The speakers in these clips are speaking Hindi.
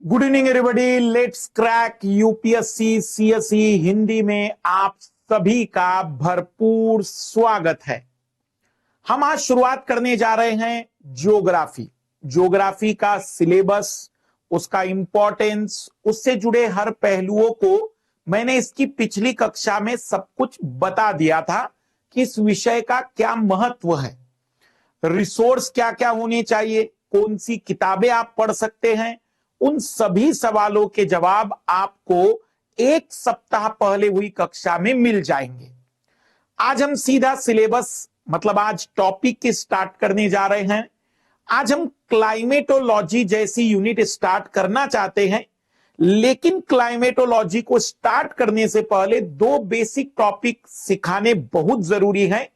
Good evening everybody. Let's crack UPSC CSE Hindi में आप सभी का भरपूर स्वागत है। हम आज शुरुआत करने जा रहे हैं ज्योग्राफी का सिलेबस, उसका इंपॉर्टेंस, उससे जुड़े हर पहलुओं को मैंने इसकी पिछली कक्षा में सब कुछ बता दिया था कि इस विषय का क्या महत्व है, रिसोर्स क्या क्या होने चाहिए, कौन सी किताबें आप पढ़ सकते हैं। उन सभी सवालों के जवाब आपको एक सप्ताह पहले हुई कक्षा में मिल जाएंगे। आज हम सीधा सिलेबस मतलब आज टॉपिक की स्टार्ट करने जा रहे हैं। आज हम क्लाइमेटोलॉजी जैसी यूनिट स्टार्ट करना चाहते हैं, लेकिन क्लाइमेटोलॉजी को स्टार्ट करने से पहले दो बेसिक टॉपिक सिखाने बहुत जरूरी है,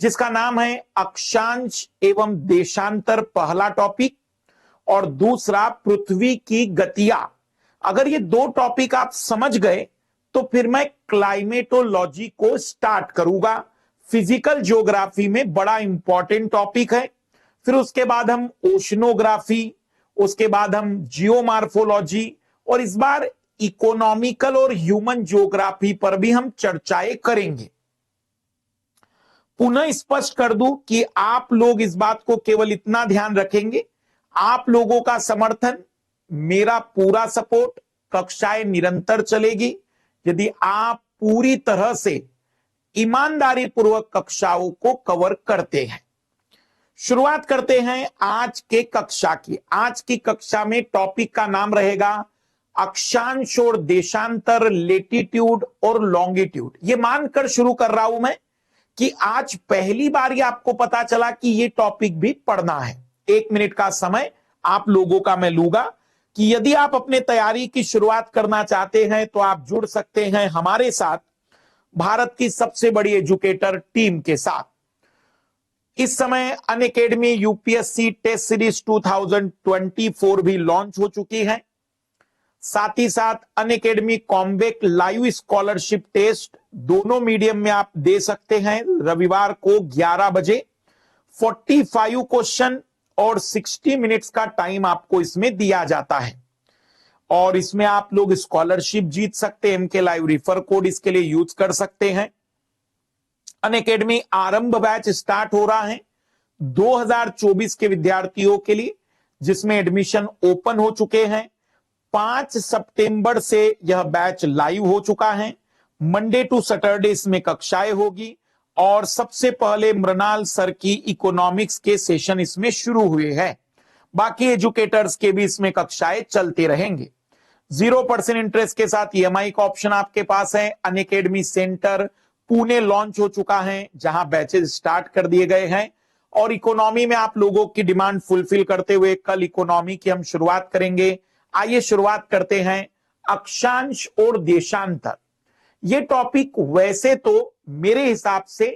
जिसका नाम है अक्षांश एवं देशांतर पहला टॉपिक, और दूसरा पृथ्वी की गतियां। अगर ये दो टॉपिक आप समझ गए तो फिर मैं क्लाइमेटोलॉजी को स्टार्ट करूंगा। फिजिकल ज्योग्राफी में बड़ा इंपॉर्टेंट टॉपिक है। फिर उसके बाद हम ओशनोग्राफी, उसके बाद हम जियोमार्फोलॉजी, और इस बार इकोनॉमिकल और ह्यूमन ज्योग्राफी पर भी हम चर्चाएं करेंगे। पुनः स्पष्ट कर दूं कि आप लोग इस बात को केवल इतना ध्यान रखेंगे, आप लोगों का समर्थन, मेरा पूरा सपोर्ट, कक्षाएं निरंतर चलेगी यदि आप पूरी तरह से ईमानदारी पूर्वक कक्षाओं को कवर करते हैं। शुरुआत करते हैं आज के कक्षा की। आज की कक्षा में टॉपिक का नाम रहेगा अक्षांश और देशांतर, लेटीट्यूड और लॉन्गिट्यूड। ये मानकर शुरू कर रहा हूं मैं कि आज पहली बार ये आपको पता चला कि ये टॉपिक भी पढ़ना है। 1 मिनट का समय आप लोगों का मैं लूंगा कि यदि आप अपने तैयारी की शुरुआत करना चाहते हैं तो आप जुड़ सकते हैं हमारे साथ, भारत की सबसे बड़ी एजुकेटर टीम के साथ। इस समय अनअकैडमी यूपीएससी टेस्ट सीरीज 2024 भी लॉन्च हो चुकी है। साथ ही साथ Unacademy combat live scholarship test दोनों मीडियम में आप दे सकते हैं। रविवार को 11 बजे 45 क्वेश्चन और 60 मिनट्स का टाइम आपको इसमें दिया जाता है, और इसमें आप लोग स्कॉलरशिप जीत सकते हैं। एमके लाइव रिफर कोड इसके लिए यूज कर सकते हैं। अनअकैडमी आरंभ बैच स्टार्ट हो रहा है 2024 के विद्यार्थियों के लिए, जिसमें एडमिशन ओपन हो चुके हैं। 5 सितंबर से यह बैच लाइव हो चुका है। मंडे टू सैटरडे इसमें कक्षाएं होगी, और सबसे पहले मृणाल सर की इकोनॉमिक्स के सेशन इसमें शुरू हुए हैं। बाकी एजुकेटर्स के भी इसमें कक्षाएं चलते रहेंगे। 0% इंटरेस्ट के साथ ईएमआई का ऑप्शन आपके पास है। अनअकैडमी सेंटर पुणे लॉन्च हो चुका है, जहां बैचेस स्टार्ट कर दिए गए हैं, और इकोनॉमी में आप लोगों की डिमांड फुलफिल करते हुए कल इकोनॉमी की हम शुरुआत करेंगे। आइए शुरुआत करते हैं अक्षांश और देशांतर। ये टॉपिक वैसे तो मेरे हिसाब से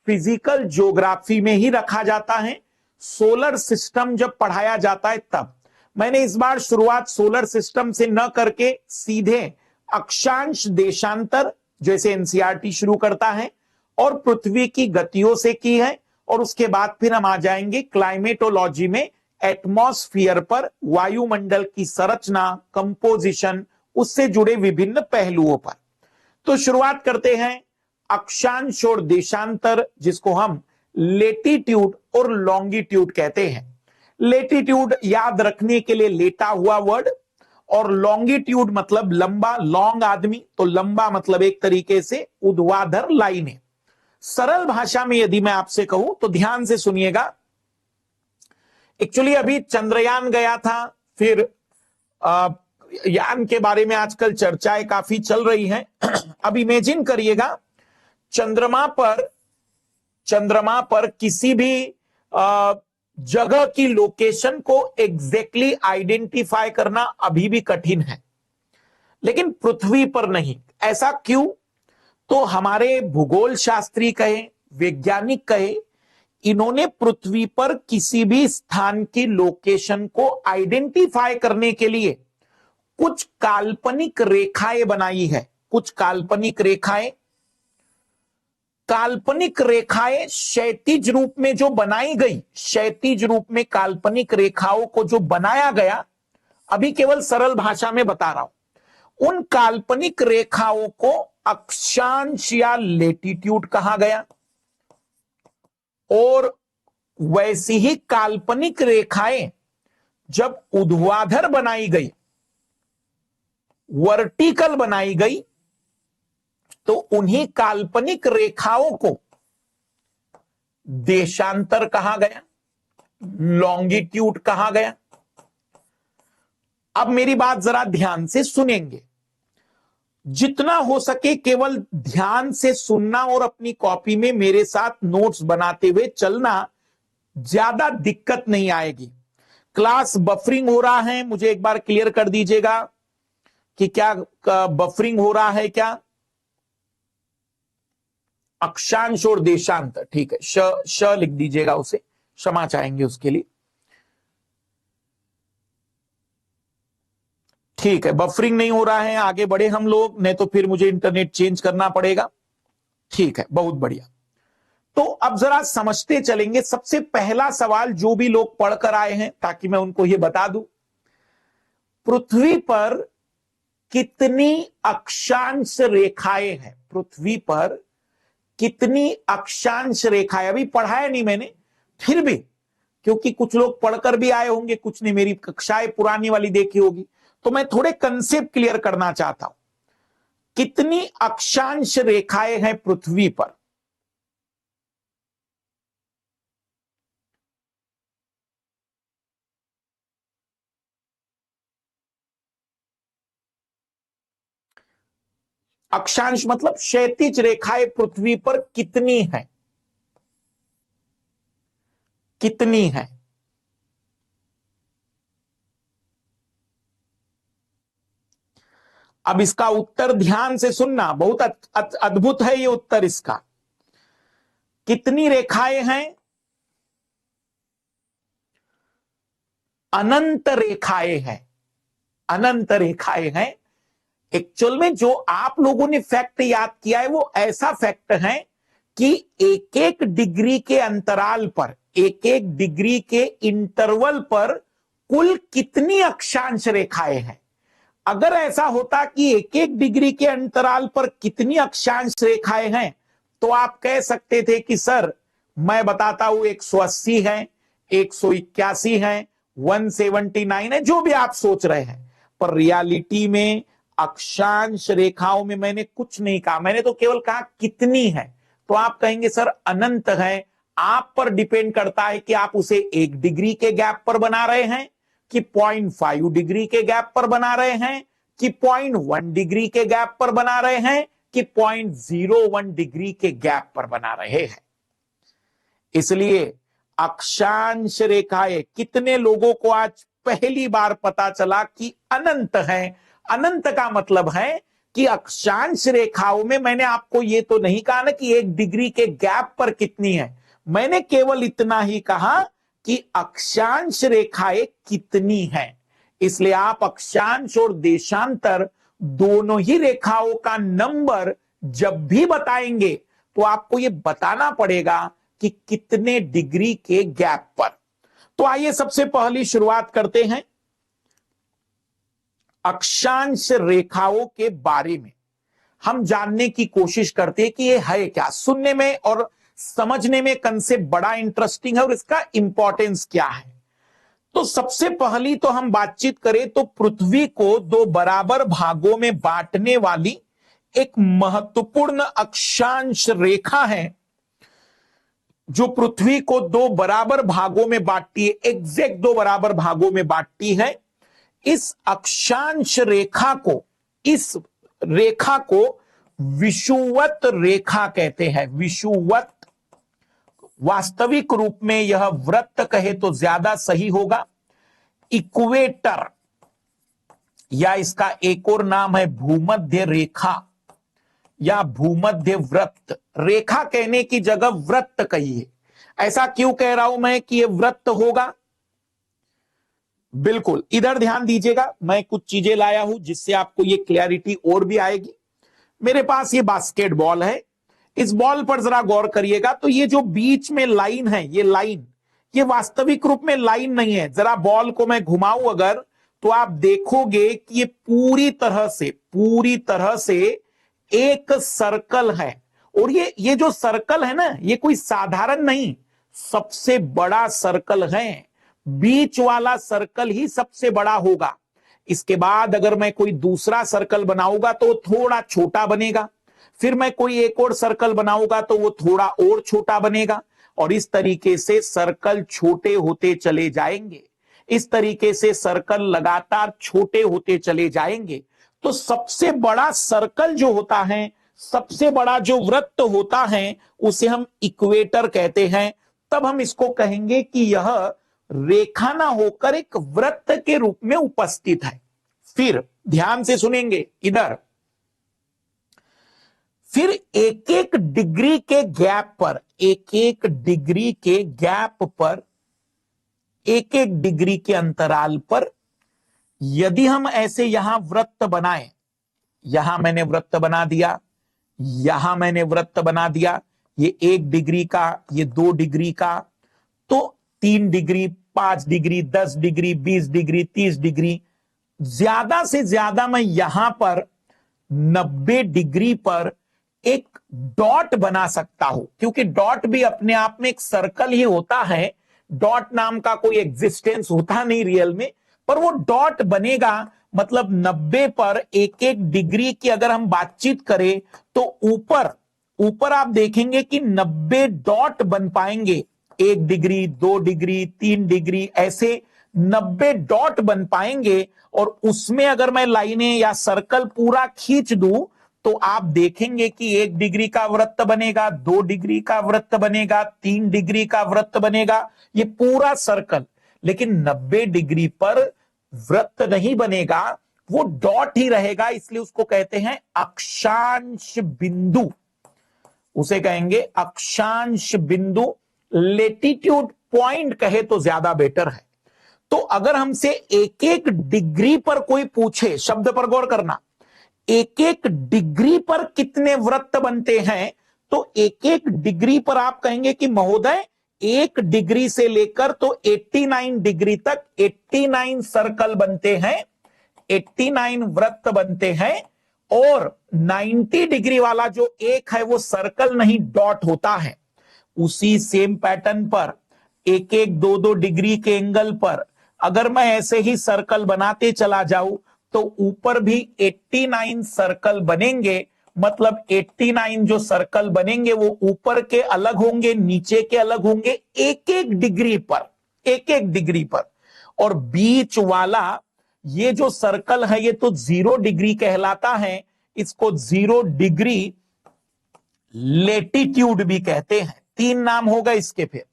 फिजिकल ज्योग्राफी में ही रखा जाता है, सोलर सिस्टम जब पढ़ाया जाता है तब। मैंने इस बार शुरुआत सोलर सिस्टम से न करके सीधे अक्षांश देशांतर जैसे एनसीईआरटी शुरू करता है और पृथ्वी की गतियों से की है, और उसके बाद फिर हम आ जाएंगे क्लाइमेटोलॉजी में एटमॉस्फियर पर, वायुमंडल की संरचना, कंपोजिशन, उससे जुड़े विभिन्न पहलुओं पर। तो शुरुआत करते हैं अक्षांश और देशांतर, जिसको हम लेटीट्यूड और लॉन्गिट्यूड कहते हैं। लेटीट्यूड याद रखने के लिए लेटा हुआ वर्ड, और लॉन्गिट्यूड मतलब लंबा, लॉन्ग आदमी, तो लंबा मतलब एक तरीके से ऊर्ध्वाधर लाइनें। सरल भाषा में यदि मैं आपसे कहूं तो ध्यान से सुनिएगा। एक्चुअली अभी चंद्रयान गया था, फिर यान के बारे में आजकल चर्चाएं काफी चल रही हैं। अब इमेजिन करिएगा चंद्रमा पर किसी भी जगह की लोकेशन को एग्जैक्टली आइडेंटिफाई करना अभी भी कठिन है, लेकिन पृथ्वी पर नहीं। ऐसा क्यों? तो हमारे भूगोल शास्त्री कहे, वैज्ञानिक कहे, इन्होंने पृथ्वी पर किसी भी स्थान की लोकेशन को आइडेंटिफाई करने के लिए कुछ काल्पनिक रेखाएं बनाई है। कुछ काल्पनिक रेखाएं क्षैतिज रूप में जो बनाई गई, क्षैतिज रूप में काल्पनिक रेखाओं को जो बनाया गया, अभी केवल सरल भाषा में बता रहा हूं। उन काल्पनिक रेखाओं को अक्षांश या लेटीट्यूड कहा गया, और वैसी ही काल्पनिक रेखाएं जब ऊर्ध्वाधर बनाई गई, वर्टिकल बनाई गई, तो उन्हीं काल्पनिक रेखाओं को देशांतर कहा गया, लॉन्गिट्यूड कहा गया। अब मेरी बात जरा ध्यान से सुनेंगे, जितना हो सके केवल ध्यान से सुनना और अपनी कॉपी में मेरे साथ नोट्स बनाते हुए चलना, ज्यादा दिक्कत नहीं आएगी। क्लास बफरिंग हो रहा है, मुझे एक बार क्लियर कर दीजिएगा कि क्या बफरिंग हो रहा है क्या? अक्षांश और देशांतर, ठीक है, श लिख दीजिएगा, उसे क्षमा चाहेंगे उसके लिए। ठीक है, बफरिंग नहीं हो रहा है, आगे बढ़े हम लोग, नहीं तो फिर मुझे इंटरनेट चेंज करना पड़ेगा। ठीक है, बहुत बढ़िया। तो अब जरा समझते चलेंगे। सबसे पहला सवाल जो भी लोग पढ़कर आए हैं, ताकि मैं उनको यह बता दूं, पृथ्वी पर कितनी अक्षांश रेखाएं हैं? पृथ्वी पर कितनी अक्षांश रेखाएं? अभी पढ़ाया नहीं मैंने, फिर भी क्योंकि कुछ लोग पढ़कर भी आए होंगे, कुछ ने मेरी कक्षाएं पुरानी वाली देखी होगी, तो मैं थोड़े कंसेप्ट क्लियर करना चाहता हूं। कितनी अक्षांश रेखाएं हैं पृथ्वी पर? अक्षांश मतलब क्षैतिज रेखाएं पृथ्वी पर कितनी हैं? कितनी हैं? अब इसका उत्तर ध्यान से सुनना, बहुत अद्भुत है ये उत्तर इसका। कितनी रेखाएं हैं? अनंत रेखाएं हैं। अनंत रेखाएं हैं। एक्चुअल में जो आप लोगों ने फैक्ट याद किया है वो ऐसा फैक्ट है कि एक एक डिग्री के अंतराल पर, एक एक डिग्री के इंटरवल पर कुल कितनी अक्षांश रेखाएं हैं। अगर ऐसा होता कि एक एक डिग्री के अंतराल पर कितनी अक्षांश रेखाएं हैं, तो आप कह सकते थे कि सर मैं बताता हूं 180 है, 181 है, 179 है, जो भी आप सोच रहे हैं। पर रियलिटी में अक्षांश रेखाओं में मैंने कुछ नहीं कहा, मैंने तो केवल कहा कितनी है। तो आप कहेंगे सर अनंत है। आप पर डिपेंड करता है कि आप उसे 1 डिग्री के गैप पर बना रहे हैं, कि 0.5 डिग्री के गैप पर बना रहे हैं, कि 0.1 डिग्री के गैप पर बना रहे हैं, कि 0.01 डिग्री के गैप पर बना रहे हैं। इसलिए अक्षांश रेखाएं, कितने लोगों को आज पहली बार पता चला कि अनंत है? अनंत का मतलब है कि अक्षांश रेखाओं में मैंने आपको ये तो नहीं कहा ना कि 1 डिग्री के गैप पर कितनी है, मैंने केवल इतना ही कहा कि अक्षांश रेखाएं कितनी हैं। इसलिए आप अक्षांश और देशांतर दोनों ही रेखाओं का नंबर जब भी बताएंगे तो आपको यह बताना पड़ेगा कि कितने डिग्री के गैप पर। तो आइए सबसे पहली शुरुआत करते हैं अक्षांश रेखाओं के बारे में। हम जानने की कोशिश करते हैं कि ये है क्या। सुनने में और समझने में कंसेप्ट बड़ा इंटरेस्टिंग है और इसका इंपॉर्टेंस क्या है। तो सबसे पहली तो हम बातचीत करें तो पृथ्वी को 2 बराबर भागों में बांटने वाली एक महत्वपूर्ण अक्षांश रेखा है, जो पृथ्वी को 2 बराबर भागों में बांटती है, एग्जैक्ट 2 बराबर भागों में बांटती है। इस अक्षांश रेखा को, इस रेखा को विषुवत रेखा कहते हैं। विषुवत, वास्तविक रूप में यह वृत्त कहे तो ज्यादा सही होगा। इक्वेटर, या इसका एक और नाम है भूमध्य रेखा या भूमध्य वृत्त। रेखा कहने की जगह वृत्त कहिए। ऐसा क्यों कह रहा हूं मैं कि यह वृत्त होगा? बिल्कुल, इधर ध्यान दीजिएगा, मैं कुछ चीजें लाया हूं जिससे आपको यह क्लैरिटी और भी आएगी। मेरे पास ये बास्केटबॉल है, इस बॉल पर जरा गौर करिएगा। तो ये जो बीच में लाइन है, ये लाइन, ये वास्तविक रूप में लाइन नहीं है। जरा बॉल को मैं घुमाऊं अगर, तो आप देखोगे कि ये पूरी तरह से एक सर्कल है। और ये जो सर्कल है ना, ये कोई साधारण नहीं, सबसे बड़ा सर्कल है। बीच वाला सर्कल ही सबसे बड़ा होगा। इसके बाद अगर मैं कोई दूसरा सर्कल बनाऊंगा तो वो थोड़ा छोटा बनेगा, फिर मैं कोई एक और सर्कल बनाऊंगा तो वो थोड़ा और छोटा बनेगा, और इस तरीके से सर्कल छोटे होते चले जाएंगे। इस तरीके से सर्कल लगातार छोटे होते चले जाएंगे। तो सबसे बड़ा सर्कल जो होता है, सबसे बड़ा जो वृत्त होता है, उसे हम इक्वेटर कहते हैं। तब हम इसको कहेंगे कि यह रेखा ना होकर एक वृत्त के रूप में उपस्थित है। फिर ध्यान से सुनेंगे इधर, फिर एक एक डिग्री के गैप पर, एक एक डिग्री के गैप पर, एक एक डिग्री के अंतराल पर यदि हम ऐसे यहां वृत्त बनाएं, यहां मैंने वृत्त बना दिया, यहां मैंने वृत्त बना दिया, ये 1 डिग्री का, ये 2 डिग्री का, तो 3 degree, 5 degree, 10 degree, 20 degree, 30 degree, ज्यादा से ज्यादा मैं यहां पर 90 डिग्री पर एक डॉट बना सकता हूं, क्योंकि डॉट भी अपने आप में एक सर्कल ही होता है। डॉट नाम का कोई एग्जिस्टेंस होता नहीं रियल में, पर वो डॉट बनेगा। मतलब 90 पर एक एक डिग्री की अगर हम बातचीत करें तो ऊपर ऊपर आप देखेंगे कि 90 डॉट बन पाएंगे। 1 डिग्री, 2 डिग्री, 3 डिग्री, ऐसे 90 डॉट बन पाएंगे। और उसमें अगर मैं लाइनें या सर्कल पूरा खींच दूं तो आप देखेंगे कि 1 डिग्री का वृत्त बनेगा, 2 डिग्री का वृत्त बनेगा, 3 डिग्री का वृत्त बनेगा, ये पूरा सर्कल। लेकिन 90 डिग्री पर वृत्त नहीं बनेगा, वो डॉट ही रहेगा। इसलिए उसको कहते हैं अक्षांश बिंदु, उसे कहेंगे अक्षांश बिंदु। लेटीट्यूड पॉइंट कहे तो ज्यादा बेटर है। तो अगर हमसे एक एक डिग्री पर कोई पूछे, शब्द पर गौर करना, एक एक डिग्री पर कितने वृत्त बनते हैं, तो एक एक डिग्री पर आप कहेंगे कि महोदय 1 डिग्री से लेकर तो 89 डिग्री तक 89 सर्कल बनते हैं, 89 वृत्त बनते हैं। और 90 डिग्री वाला जो एक है वो सर्कल नहीं, डॉट होता है। उसी सेम पैटर्न पर एक एक 2-2 डिग्री के एंगल पर अगर मैं ऐसे ही सर्कल बनाते चला जाऊं तो ऊपर भी 89 सर्कल बनेंगे। मतलब 89 जो सर्कल बनेंगे वो ऊपर के अलग होंगे, नीचे के अलग होंगे, एक एक डिग्री पर, एक एक डिग्री पर। और बीच वाला ये जो सर्कल है ये तो 0 डिग्री कहलाता है। इसको 0 डिग्री लेटीट्यूड भी कहते हैं। 3 नाम होगा इसके। फिर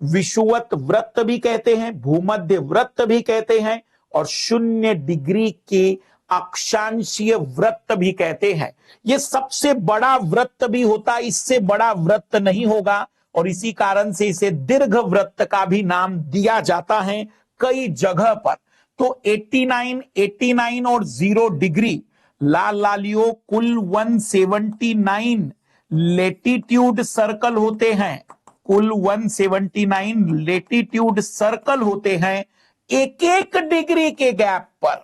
विषुवत वृत्त भी कहते हैं, भूमध्य वृत्त भी कहते हैं, और 0 डिग्री के अक्षांशीय वृत्त भी कहते हैं। यह सबसे बड़ा वृत्त भी होता है, इससे बड़ा वृत्त नहीं होगा, और इसी कारण से इसे दीर्घ वृत्त का भी नाम दिया जाता है कई जगह पर। तो 89 और 0 डिग्री लाल लालियो कुल 179 लेटीट्यूड सर्कल होते हैं, कुल 179 लेटीट्यूड सर्कल होते हैं एक एक डिग्री के गैप पर।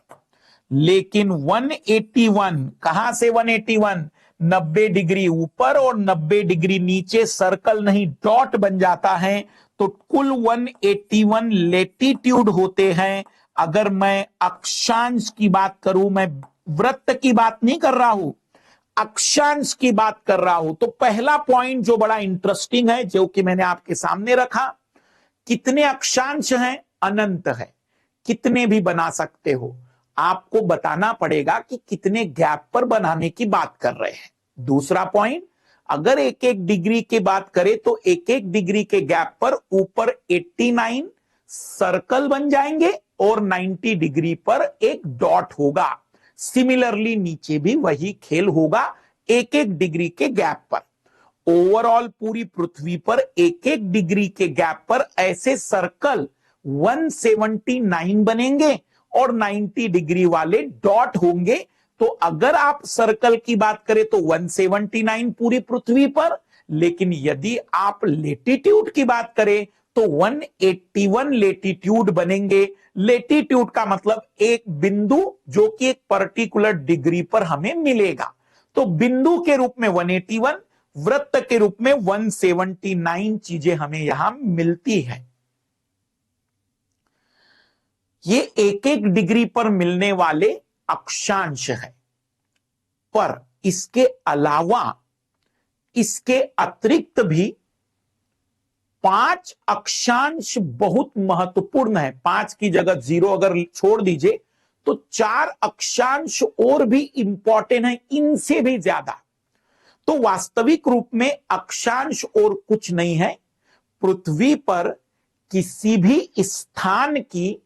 लेकिन 181, कहां से 181? 90 डिग्री ऊपर और 90 डिग्री नीचे सर्कल नहीं, डॉट बन जाता है। तो कुल 181 लेटीट्यूड होते हैं। अगर मैं अक्षांश की बात करूं, मैं वृत्त की बात नहीं कर रहा हूं, अक्षांश की बात कर रहा हूं। तो पहला पॉइंट जो बड़ा इंटरेस्टिंग है, जो कि मैंने आपके सामने रखा, कितने अक्षांश हैं? अनंत है, कितने भी बना सकते हो। आपको बताना पड़ेगा कि कितने गैप पर बनाने की बात कर रहे हैं। दूसरा पॉइंट, अगर एक एक डिग्री की बात करें तो एक एक डिग्री के गैप पर ऊपर 89 सर्कल बन जाएंगे और 90 डिग्री पर एक डॉट होगा। सिमिलरली नीचे भी वही खेल होगा एक एक डिग्री के गैप पर। ओवरऑल पूरी पृथ्वी पर एक एक डिग्री के गैप पर ऐसे सर्कल 179 बनेंगे और 90 डिग्री वाले डॉट होंगे। तो अगर आप सर्कल की बात करें तो 179 पूरी पृथ्वी पर, लेकिन यदि आप लेटीट्यूड की बात करें तो 181 लेटीट्यूड बनेंगे। लेटीट्यूड का मतलब एक बिंदु जो कि एक पर्टिकुलर डिग्री पर हमें मिलेगा। तो बिंदु के रूप में 181, वृत्त के रूप में 179 चीजें हमें यहां मिलती है। ये एक एक डिग्री पर मिलने वाले अक्षांश है, पर इसके अलावा इसके अतिरिक्त भी 5 अक्षांश बहुत महत्वपूर्ण है। 5 की जगह 0 अगर छोड़ दीजिए तो 4 अक्षांश और भी इंपॉर्टेंट है, इनसे भी ज्यादा। तो वास्तविक रूप में अक्षांश और कुछ नहीं है, पृथ्वी पर किसी भी स्थान की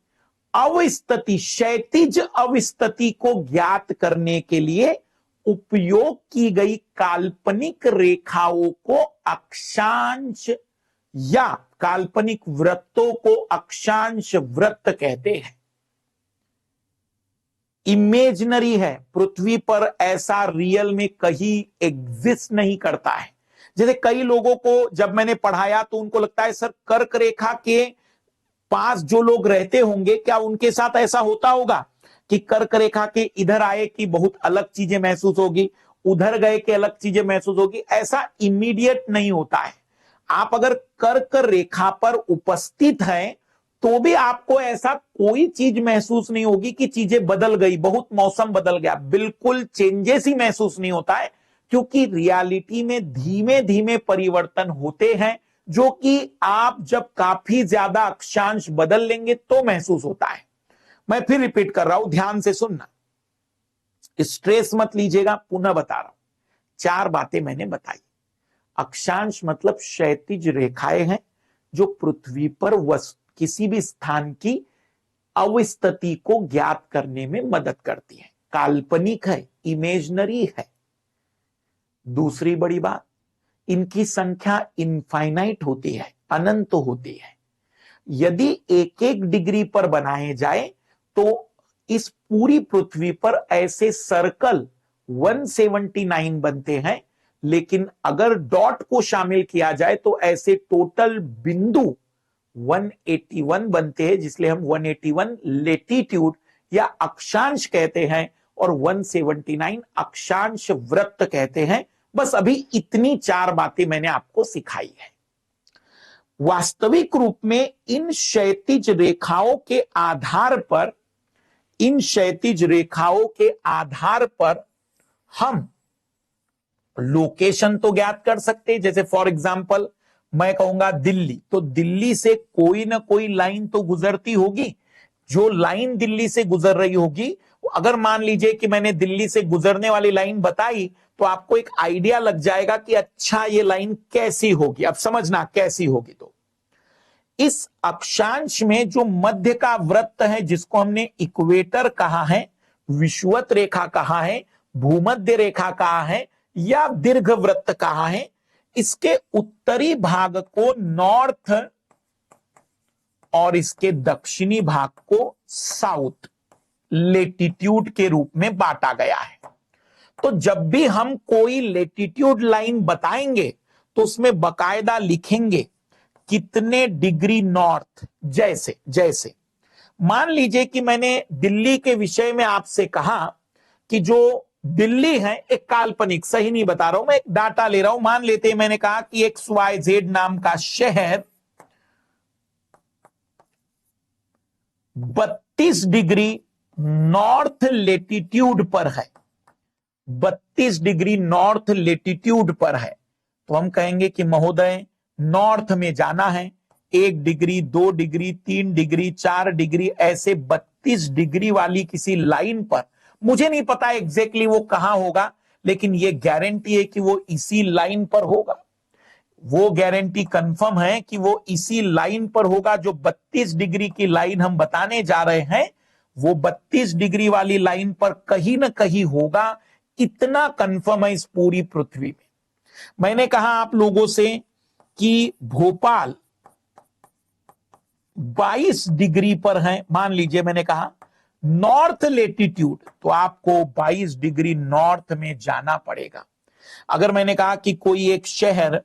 अवस्थिति, क्षैतिज अवस्थिति को ज्ञात करने के लिए उपयोग की गई काल्पनिक रेखाओं को अक्षांश या काल्पनिक वृत्तों को अक्षांश वृत्त कहते हैं। इमेजिनरी है, पृथ्वी पर ऐसा रियल में कहीं एग्जिस्ट नहीं करता है। जैसे कई लोगों को जब मैंने पढ़ाया तो उनको लगता है सर कर्क रेखा के पास जो लोग रहते होंगे क्या उनके साथ ऐसा होता होगा कि कर्क रेखा के इधर आए कि बहुत अलग चीजें महसूस होगी, उधर गए कि अलग चीजें महसूस होगी। ऐसा इमीडिएट नहीं होता है। आप अगर कर्क रेखा पर उपस्थित हैं तो भी आपको ऐसा कोई चीज महसूस नहीं होगी कि चीजें बदल गई, बहुत मौसम बदल गया, बिल्कुल चेंजेस ही महसूस नहीं होता है, क्योंकि रियलिटी में धीमे धीमे परिवर्तन होते हैं, जो कि आप जब काफी ज्यादा अक्षांश बदल लेंगे तो महसूस होता है। मैं फिर रिपीट कर रहा हूं, ध्यान से सुनना, स्ट्रेस मत लीजिएगा, पुनः बता रहा हूं। 4 बातें मैंने बताई। अक्षांश मतलब क्षैतिज रेखाएं हैं जो पृथ्वी पर किसी भी स्थान की अवस्थिति को ज्ञात करने में मदद करती है। काल्पनिक है, इमेजिनरी है। दूसरी बड़ी बात, इनकी संख्या इनफाइनाइट होती है, अनंत होती है। यदि एक एक डिग्री पर बनाए जाए तो इस पूरी पृथ्वी पर ऐसे सर्कल 179 बनते हैं, लेकिन अगर डॉट को शामिल किया जाए तो ऐसे टोटल बिंदु 181 बनते हैं, जिसलिए हम 181 लेटीट्यूड या अक्षांश कहते हैं और 179 अक्षांश वृत्त कहते हैं। बस अभी इतनी 4 बातें मैंने आपको सिखाई है। वास्तविक रूप में इन क्षैतिज रेखाओं के आधार पर, इन क्षैतिज रेखाओं के आधार पर हम लोकेशन तो ज्ञात कर सकते हैं। जैसे फॉर एग्जांपल मैं कहूंगा दिल्ली, तो दिल्ली से कोई ना कोई लाइन तो गुजरती होगी। जो लाइन दिल्ली से गुजर रही होगी, अगर मान लीजिए कि मैंने दिल्ली से गुजरने वाली लाइन बताई तो आपको एक आइडिया लग जाएगा कि अच्छा ये लाइन कैसी होगी। अब समझना कैसी होगी। तो इस अक्षांश में जो मध्य का वृत्त है, जिसको हमने इक्वेटर कहा है, विषुवत रेखा कहा है, भूमध्य रेखा कहा है या दीर्घ वृत्त कहा है, इसके उत्तरी भाग को नॉर्थ और इसके दक्षिणी भाग को साउथ लेटीट्यूड के रूप में बांटा गया है। तो जब भी हम कोई लेटीट्यूड लाइन बताएंगे तो उसमें बकायदा लिखेंगे कितने डिग्री नॉर्थ। जैसे मान लीजिए कि मैंने दिल्ली के विषय में आपसे कहा कि जो दिल्ली है एक काल्पनिक, सही नहीं बता रहा हूं मैं, एक डाटा ले रहा हूं। मान लेते हैं मैंने कहा कि XYZ नाम का शहर 32 डिग्री नॉर्थ लेटीट्यूड पर है, 32 डिग्री नॉर्थ लेटीट्यूड पर है। तो हम कहेंगे कि महोदय नॉर्थ में जाना है, 1 डिग्री 2 डिग्री 3 डिग्री 4 डिग्री, ऐसे 32 डिग्री वाली किसी लाइन पर, मुझे नहीं पता एग्जैक्टली वो कहां होगा, लेकिन ये गारंटी है कि वो इसी लाइन पर होगा। वो गारंटी कंफर्म है कि वो इसी लाइन पर होगा। जो 32 डिग्री की लाइन हम बताने जा रहे हैं वो 32 डिग्री वाली लाइन पर कहीं ना कहीं होगा, इतना कंफर्म है इस पूरी पृथ्वी में। मैंने कहा आप लोगों से कि भोपाल 22 डिग्री पर है, मान लीजिए मैंने कहा नॉर्थ लेटीट्यूड, तो आपको 22 डिग्री नॉर्थ में जाना पड़ेगा। अगर मैंने कहा कि कोई एक शहर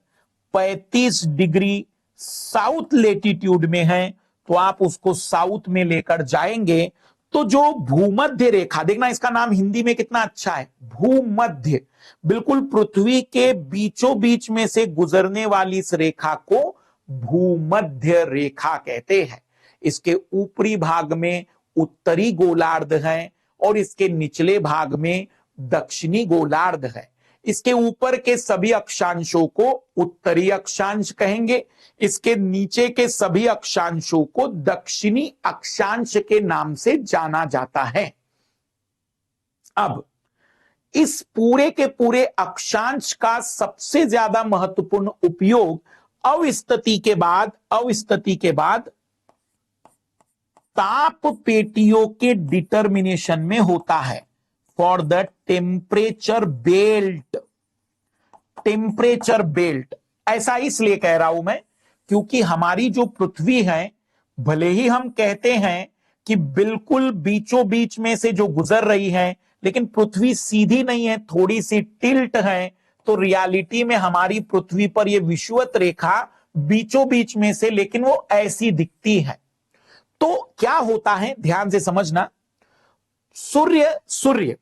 35 डिग्री साउथ लेटीट्यूड में है तो आप उसको साउथ में लेकर जाएंगे तो जो भूमध्य रेखा, देखना इसका नाम हिंदी में कितना अच्छा है, भूमध्य, बिल्कुल पृथ्वी के बीचों बीच में से गुजरने वाली इस रेखा को भूमध्य रेखा कहते हैं। इसके ऊपरी भाग में उत्तरी गोलार्ध है और इसके निचले भाग में दक्षिणी गोलार्ध है। इसके ऊपर के सभी अक्षांशों को उत्तरी अक्षांश कहेंगे, इसके नीचे के सभी अक्षांशों को दक्षिणी अक्षांश के नाम से जाना जाता है। अब इस पूरे के पूरे अक्षांश का सबसे ज्यादा महत्वपूर्ण उपयोग अवस्थिति के बाद ताप पेटियों के डिटर्मिनेशन में होता है, फॉर द टेम्परेचर बेल्ट। ऐसा इसलिए कह रहा हूं मैं क्योंकि हमारी जो पृथ्वी है, भले ही हम कहते हैं कि बिल्कुल बीचों बीच में से जो गुजर रही है, लेकिन पृथ्वी सीधी नहीं है, थोड़ी सी टिल्ट है। तो रियलिटी में हमारी पृथ्वी पर यह विषुवत रेखा बीचों बीच में से, लेकिन वो ऐसी दिखती है। तो क्या होता है, ध्यान से समझना, सूर्य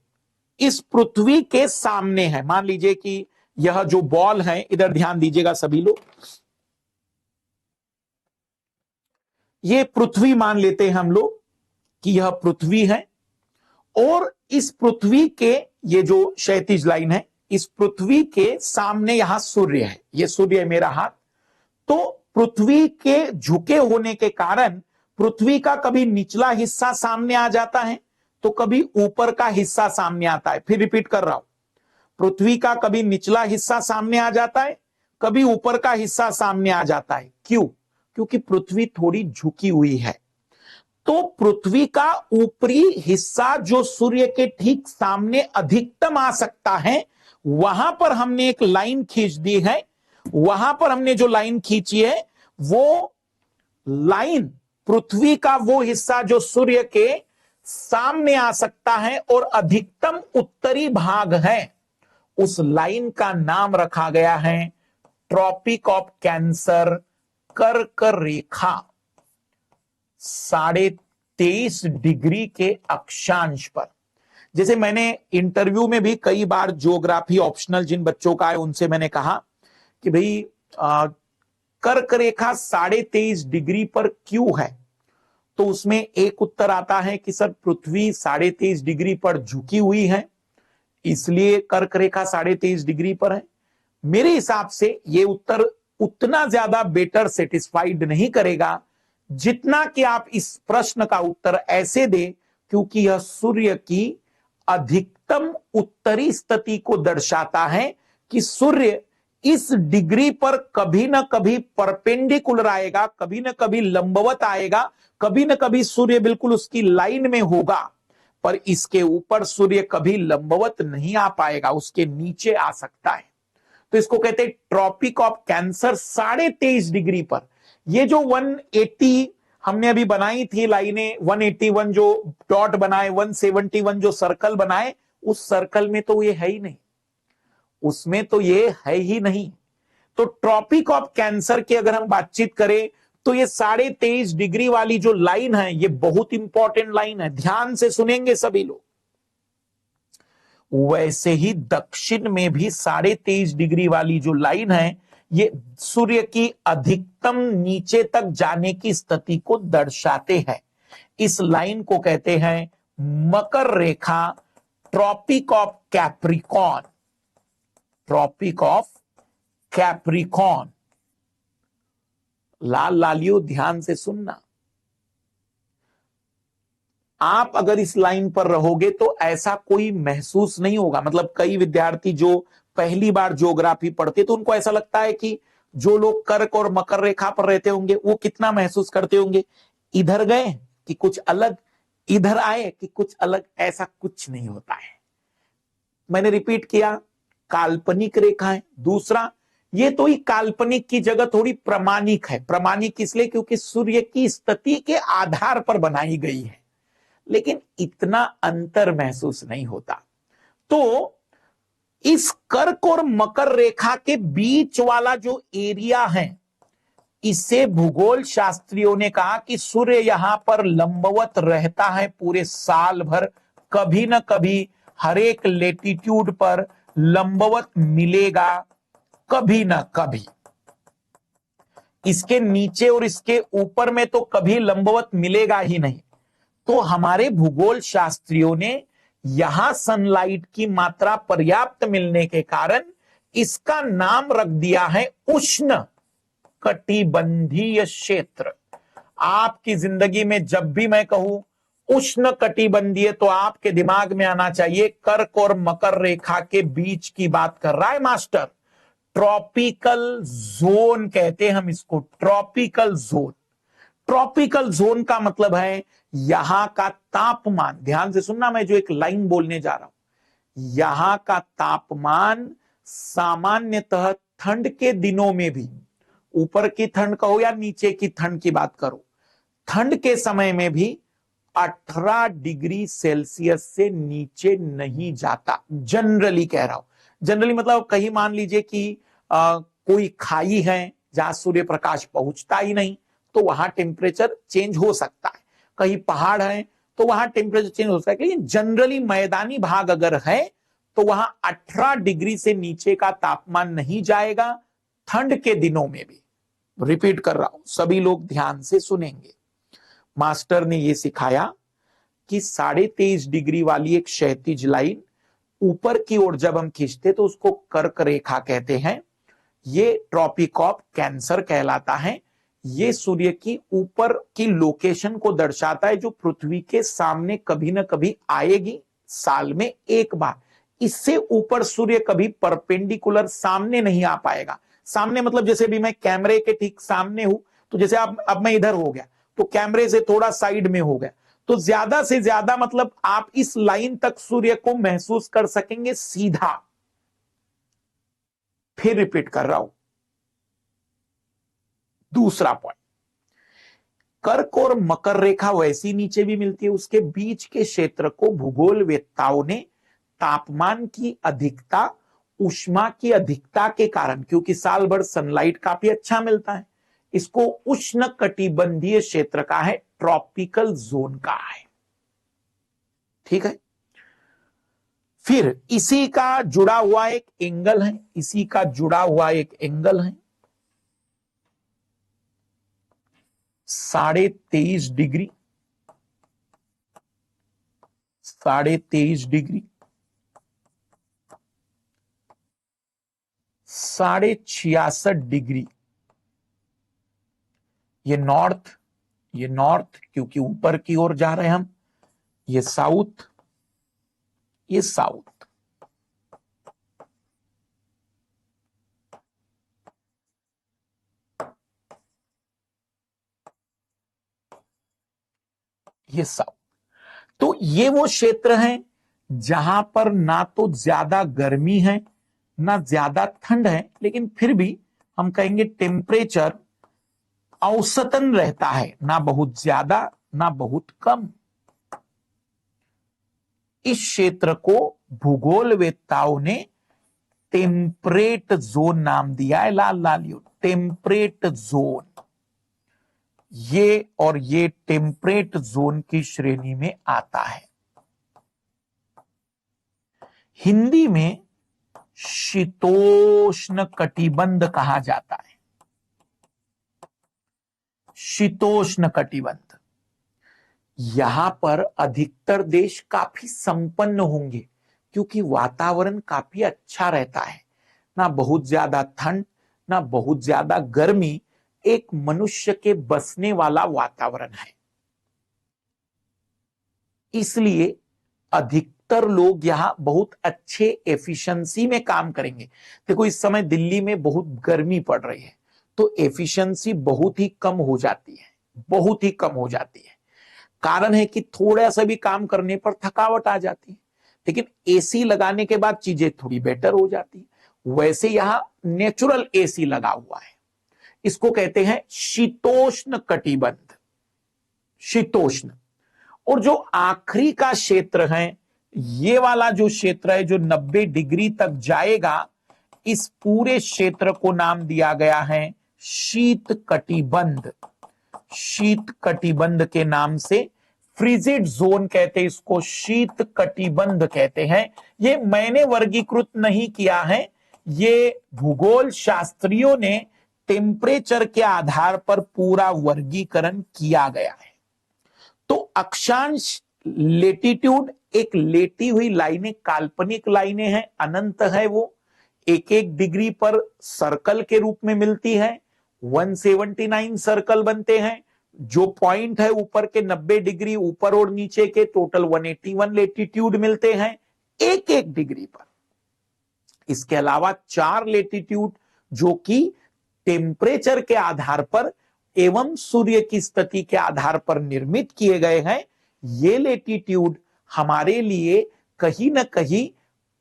इस पृथ्वी के सामने है। मान लीजिए कि यह जो बॉल है, इधर ध्यान दीजिएगा सभी लोग, ये पृथ्वी मान लेते हैं हम लोग कि यह पृथ्वी है और इस पृथ्वी के ये जो क्षैतिज लाइन है, इस पृथ्वी के सामने यहां सूर्य है, ये सूर्य है मेरा हाथ। तो पृथ्वी के झुके होने के कारण पृथ्वी का कभी निचला हिस्सा सामने आ जाता है तो कभी ऊपर का हिस्सा सामने आता है। फिर रिपीट कर रहा हूं, पृथ्वी का कभी निचला हिस्सा सामने आ जाता है, कभी ऊपर का हिस्सा सामने आ जाता है। क्यों? क्योंकि पृथ्वी थोड़ी झुकी हुई है। तो पृथ्वी का ऊपरी हिस्सा जो सूर्य के ठीक सामने अधिकतम आ सकता है, वहां पर हमने एक लाइन खींच दी है। वहां पर हमने जो लाइन खींची है, वो लाइन पृथ्वी का वो हिस्सा जो सूर्य के सामने आ सकता है और अधिकतम उत्तरी भाग है, उस लाइन का नाम रखा गया है ट्रॉपिक ऑफ कैंसर, कर्क रेखा। 23.5 डिग्री के अक्षांश पर। जैसे मैंने इंटरव्यू में भी कई बार ज्योग्राफी ऑप्शनल जिन बच्चों का है उनसे मैंने कहा कि भाई कर्क रेखा 23.5 डिग्री पर क्यों है, तो उसमें एक उत्तर आता है कि सर पृथ्वी 23.5 डिग्री पर झुकी हुई है, इसलिए कर्क रेखा 23.5 डिग्री पर है। मेरे हिसाब से यह उत्तर उतना ज्यादा बेटर सेटिस्फाइड नहीं करेगा जितना कि आप इस प्रश्न का उत्तर ऐसे दे, क्योंकि यह सूर्य की अधिकतम उत्तरी स्थिति को दर्शाता है कि सूर्य इस डिग्री पर कभी ना कभी परपेंडिकुलर आएगा, कभी ना कभी लंबवत आएगा, कभी ना कभी सूर्य बिल्कुल उसकी लाइन में होगा, पर इसके ऊपर सूर्य कभी लंबवत नहीं आ पाएगा, उसके नीचे आ सकता है। तो इसको कहते हैं ट्रॉपिक ऑफ कैंसर 23.5 डिग्री पर। ये जो 180 हमने अभी बनाई थी लाइनें, 181 जो डॉट बनाए, 171 जो सर्कल बनाए, उस सर्कल में तो ये है ही नहीं, उसमें तो ये है ही नहीं। तो ट्रॉपिक ऑफ कैंसर की अगर हम बातचीत करें तो ये 23.5 डिग्री वाली जो लाइन है, ये बहुत इंपॉर्टेंट लाइन है, ध्यान से सुनेंगे सभी लोग। वैसे ही दक्षिण में भी 23.5 डिग्री वाली जो लाइन है, ये सूर्य की अधिकतम नीचे तक जाने की स्थिति को दर्शाते हैं। इस लाइन को कहते हैं मकर रेखा, tropic of Capricorn, tropic of Capricorn. लाल लालियो ध्यान से सुनना, आप अगर इस लाइन पर रहोगे तो ऐसा कोई महसूस नहीं होगा। मतलब कई विद्यार्थी जो पहली बार ज्योग्राफी पढ़ते तो उनको ऐसा लगता है कि जो लोग कर्क और मकर रेखा पर रहते होंगे वो कितना महसूस करते होंगे, इधर गए कि कुछ अलग, इधर आए कि कुछ अलग। ऐसा कुछ नहीं होता है। मैंने रिपीट किया, काल्पनिक रेखा है। दूसरा, ये तो ही काल्पनिक की जगह थोड़ी प्रमाणिक है। प्रमाणिक इसलिए क्योंकि सूर्य की स्थिति के आधार पर बनाई गई है, लेकिन इतना अंतर महसूस नहीं होता। तो इस कर्क और मकर रेखा के बीच वाला जो एरिया है, इसे भूगोल शास्त्रियों ने कहा कि सूर्य यहां पर लंबवत रहता है पूरे साल भर, कभी न कभी हर एक लेटीट्यूड पर लंबवत मिलेगा, कभी ना कभी। इसके नीचे और इसके ऊपर में तो कभी लंबवत मिलेगा ही नहीं। तो हमारे भूगोल शास्त्रियों ने यहां सनलाइट की मात्रा पर्याप्त मिलने के कारण इसका नाम रख दिया है उष्ण कटिबंधीय क्षेत्र। आपकी जिंदगी में जब भी मैं कहूं उष्ण कटिबंधीय, तो आपके दिमाग में आना चाहिए कर्क और मकर रेखा के बीच की बात कर रहा है मास्टर। ट्रॉपिकल जोन कहते हैं हम इसको, ट्रॉपिकल जोन। ट्रॉपिकल जोन का मतलब है यहां का तापमान, ध्यान से सुनना, मैं जो एक लाइन बोलने जा रहा हूं, यहां का तापमान सामान्यतः ठंड के दिनों में भी, ऊपर की ठंड कहो या नीचे की ठंड की बात करो, ठंड के समय में भी 18 डिग्री सेल्सियस से नीचे नहीं जाता। जनरली कह रहा हूं, जनरली मतलब कहीं मान लीजिए कि कोई खाई है जहां सूर्य प्रकाश पहुंचता ही नहीं, तो वहां टेम्परेचर चेंज हो सकता है। कहीं पहाड़ है तो वहां टेम्परेचर चेंज हो सकता है, लेकिन जनरली मैदानी भाग अगर है तो वहां 18 डिग्री से नीचे का तापमान नहीं जाएगा ठंड के दिनों में भी। रिपीट कर रहा हूं, सभी लोग ध्यान से सुनेंगे। मास्टर ने यह सिखाया कि 23.5 डिग्री वाली एक क्षैतिज लाइन ऊपर की ओर जब हम खींचते तो उसको कर्क रेखा कहते हैं। ये ट्रॉपिक ऑफ कैंसर कहलाता है। ये सूर्य की ऊपर की लोकेशन को दर्शाता है जो पृथ्वी के सामने कभी ना कभी आएगी साल में एक बार। इससे ऊपर सूर्य कभी परपेंडिकुलर सामने नहीं आ पाएगा। सामने मतलब जैसे भी मैं कैमरे के ठीक सामने हूं, तो जैसे अब मैं इधर हो गया तो कैमरे से थोड़ा साइड में हो गया, तो ज्यादा से ज्यादा मतलब आप इस लाइन तक सूर्य को महसूस कर सकेंगे सीधा। फिर रिपीट कर रहा हूं, दूसरा पॉइंट, कर्क और मकर रेखा वैसी नीचे भी मिलती है, उसके बीच के क्षेत्र को भूगोलवेत्ताओं ने तापमान की अधिकता, उष्मा की अधिकता के कारण, क्योंकि साल भर सनलाइट काफी अच्छा मिलता है, इसको उष्ण कटिबंधीय क्षेत्र का है, ट्रॉपिकल जोन का है। ठीक है। फिर इसी का जुड़ा हुआ एक एंगल है, इसी का जुड़ा हुआ एक एंगल है 23.5 डिग्री, 23.5 डिग्री, 66.5 डिग्री। ये नॉर्थ क्योंकि ऊपर की ओर जा रहे हैं हम, ये साउथ, ये साउथ। ये साउथ। तो ये वो क्षेत्र हैं जहां पर ना तो ज्यादा गर्मी है ना ज्यादा ठंड है, लेकिन फिर भी हम कहेंगे टेम्परेचर औसतन रहता है, ना बहुत ज्यादा ना बहुत कम। इस क्षेत्र को भूगोलवेत्ताओं ने टेम्परेट जोन नाम दिया है। लाल लालियो, टेम्परेट जोन। ये और ये टेम्परेट जोन की श्रेणी में आता है। हिंदी में शीतोष्ण कटिबंध कहा जाता है, शीतोष्ण कटिबंध। यहां पर अधिकतर देश काफी संपन्न होंगे क्योंकि वातावरण काफी अच्छा रहता है, ना बहुत ज्यादा ठंड ना बहुत ज्यादा गर्मी, एक मनुष्य के बसने वाला वातावरण है। इसलिए अधिकतर लोग यहां बहुत अच्छे एफिशिएंसी में काम करेंगे। देखो इस समय दिल्ली में बहुत गर्मी पड़ रही है तो एफिशिएंसी बहुत ही कम हो जाती है, बहुत ही कम हो जाती है। कारण है कि थोड़ा सा भी काम करने पर थकावट आ जाती है, लेकिन एसी लगाने के बाद चीजें थोड़ी बेटर हो जाती है। वैसे यहां नेचुरल एसी लगा हुआ है, इसको कहते हैं शीतोष्ण कटिबंध, शीतोष्ण। और जो आखिरी का क्षेत्र है, ये वाला जो क्षेत्र है जो 90 डिग्री तक जाएगा, इस पूरे क्षेत्र को नाम दिया गया है शीत कटिबंध, शीत कटिबंध के नाम से, फ्रिजिड जोन कहते हैं इसको, शीत कटिबंध कहते हैं। ये मैंने वर्गीकृत नहीं किया है, ये भूगोल शास्त्रियों ने टेम्परेचर के आधार पर पूरा वर्गीकरण किया गया है। तो अक्षांश लेटीट्यूड एक लेटी हुई लाइनें, काल्पनिक लाइनें हैं, अनंत है, वो एक एक डिग्री पर सर्कल के रूप में मिलती है। 179 सर्कल बनते हैं, जो पॉइंट है ऊपर के 90 डिग्री ऊपर और नीचे के टोटल 181 लेटीट्यूड मिलते हैं एक एक डिग्री पर। इसके अलावा 4 लेटीट्यूड जो कि टेम्परेचर के आधार पर एवं सूर्य की स्थिति के आधार पर निर्मित किए गए हैं। ये लेटीट्यूड हमारे लिए कहीं ना कहीं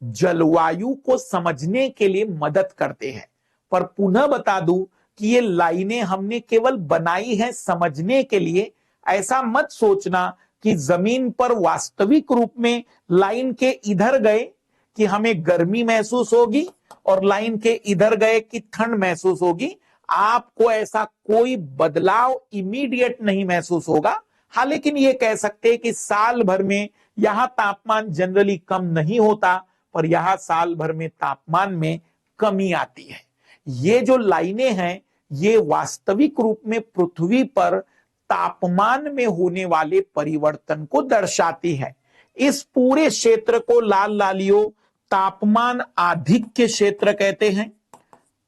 जलवायु को समझने के लिए मदद करते हैं। पर पुनः बता दूं कि ये लाइनें हमने केवल बनाई है समझने के लिए। ऐसा मत सोचना कि जमीन पर वास्तविक रूप में लाइन के इधर गए कि हमें गर्मी महसूस होगी और लाइन के इधर गए कि ठंड महसूस होगी। आपको ऐसा कोई बदलाव इमीडिएट नहीं महसूस होगा। हाँ, लेकिन ये कह सकते हैं कि साल भर में यहां तापमान जनरली कम नहीं होता, पर यहां साल भर में तापमान में कमी आती है। ये जो लाइनें हैं ये वास्तविक रूप में पृथ्वी पर तापमान में होने वाले परिवर्तन को दर्शाती है। इस पूरे क्षेत्र को लाल लालियो तापमान आधिक्य क्षेत्र कहते हैं।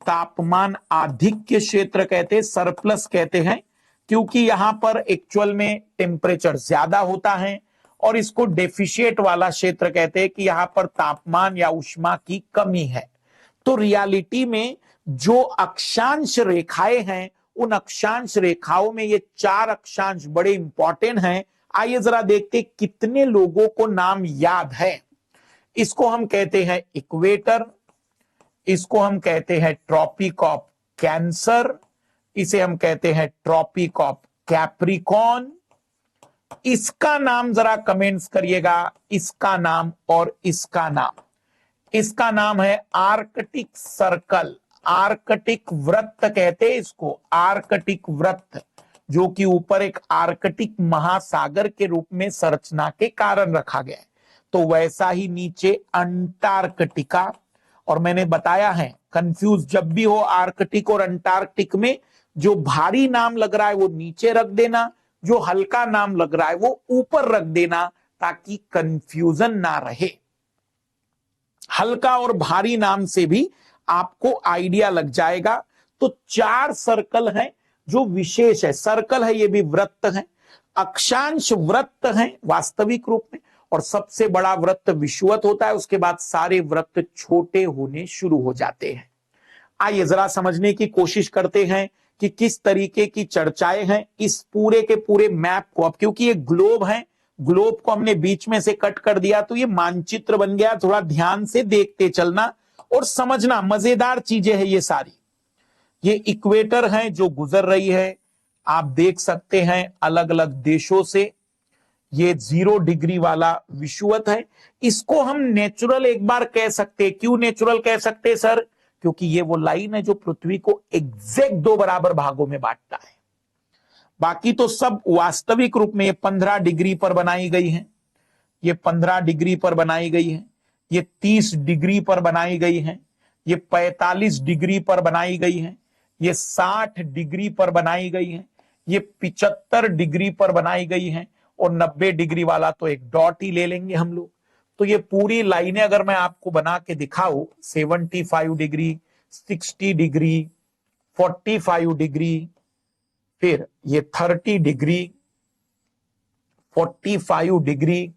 तापमान आधिक्य क्षेत्र कहते हैं, सरप्लस कहते हैं, क्योंकि यहां पर एक्चुअल में टेम्परेचर ज्यादा होता है। और इसको डेफिशिएट वाला क्षेत्र कहते हैं कि यहां पर तापमान या ऊष्मा की कमी है। तो रियलिटी में जो अक्षांश रेखाएं हैं उन अक्षांश रेखाओं में ये 4 अक्षांश बड़े इंपॉर्टेंट हैं। आइए जरा देखते कितने लोगों को नाम याद है। इसको हम कहते हैं इक्वेटर, इसको हम कहते हैं ट्रॉपिक ऑफ कैंसर, इसे हम कहते हैं ट्रॉपिक ऑफ कैप्रिकॉन। इसका नाम जरा कमेंट्स करिएगा, इसका नाम और इसका नाम। इसका नाम है आर्कटिक सर्कल, आर्कटिक वृत्त कहते हैं इसको, आर्कटिक वृत्त, जो कि ऊपर एक आर्कटिक महासागर के रूप में संरचना के कारण रखा गया है। तो वैसा ही नीचे अंटार्कटिका। और मैंने बताया है कंफ्यूज जब भी हो आर्कटिक और अंटार्कटिक में, जो भारी नाम लग रहा है वो नीचे रख देना, जो हल्का नाम लग रहा है वो ऊपर रख देना, ताकि कंफ्यूजन ना रहे। हल्का और भारी नाम से भी आपको आइडिया लग जाएगा। तो 4 सर्कल हैं जो विशेष है, सर्कल है ये भी वृत्त है, अक्षांश वृत्त है वास्तविक रूप में, और सबसे बड़ा वृत्त विषुवत होता है, उसके बाद सारे वृत्त छोटे होने शुरू हो जाते हैं। आइए जरा समझने की कोशिश करते हैं कि किस तरीके की चर्चाएं हैं इस पूरे के पूरे मैप को। अब क्योंकि ये ग्लोब है, ग्लोब को हमने बीच में से कट कर दिया तो ये मानचित्र बन गया। थोड़ा ध्यान से देखते चलना और समझना, मजेदार चीजें हैं ये सारी। ये इक्वेटर है जो गुजर रही है, आप देख सकते हैं अलग अलग देशों से। ये 0 डिग्री वाला विषुवत है। इसको हम नेचुरल एक बार कह सकते हैं। क्यों नेचुरल कह सकते हैं सर? क्योंकि ये वो लाइन है जो पृथ्वी को एग्जैक्ट 2 बराबर भागों में बांटता है। बाकी तो सब वास्तविक रूप में ये 15 डिग्री पर बनाई गई है, ये 15 डिग्री पर बनाई गई है, ये 30 डिग्री पर बनाई गई है, ये 45 डिग्री पर बनाई गई है, ये 60 डिग्री पर बनाई गई है, ये 75 डिग्री पर बनाई गई है, और 90 डिग्री वाला तो एक डॉट ही ले लेंगे हम लोग। तो ये पूरी लाइनें अगर मैं आपको बना के दिखाऊं, 75 डिग्री, 60 डिग्री, 45 डिग्री, फिर ये 30 डिग्री, 45 डिग्री,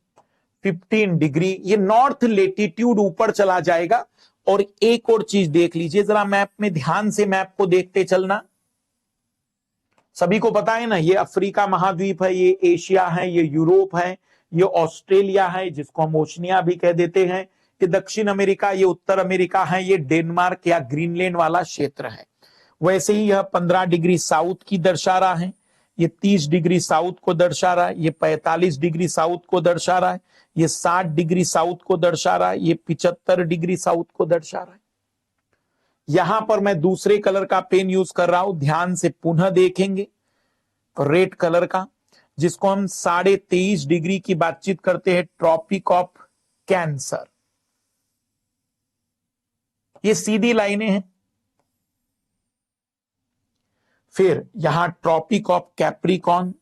15 डिग्री, ये नॉर्थ लेटीट्यूड ऊपर चला जाएगा। और एक और चीज देख लीजिए जरा मैप में, ध्यान से मैप को देखते चलना। सभी को पता है ना, ये अफ्रीका महाद्वीप है, ये एशिया है, ये यूरोप है, ये ऑस्ट्रेलिया है जिसको हम ओशनिया भी कह देते हैं, ये दक्षिण अमेरिका, ये उत्तर अमेरिका है, ये डेनमार्क या ग्रीनलैंड वाला क्षेत्र है। वैसे ही यह 15 डिग्री साउथ की दर्शा रहा है, ये 30 डिग्री साउथ को दर्शा रहा है, ये 45 डिग्री साउथ को दर्शा रहा है, ये 60 डिग्री साउथ को दर्शा रहा है, ये 75 डिग्री साउथ को दर्शा रहा है। यहां पर मैं दूसरे कलर का पेन यूज कर रहा हूं, ध्यान से पुनः देखेंगे, रेड कलर का, जिसको हम 23.5 डिग्री की बातचीत करते हैं, ट्रॉपिक ऑफ कैंसर। ये सीधी लाइनें हैं। फिर यहां ट्रॉपिक ऑफ कैप्रिकॉन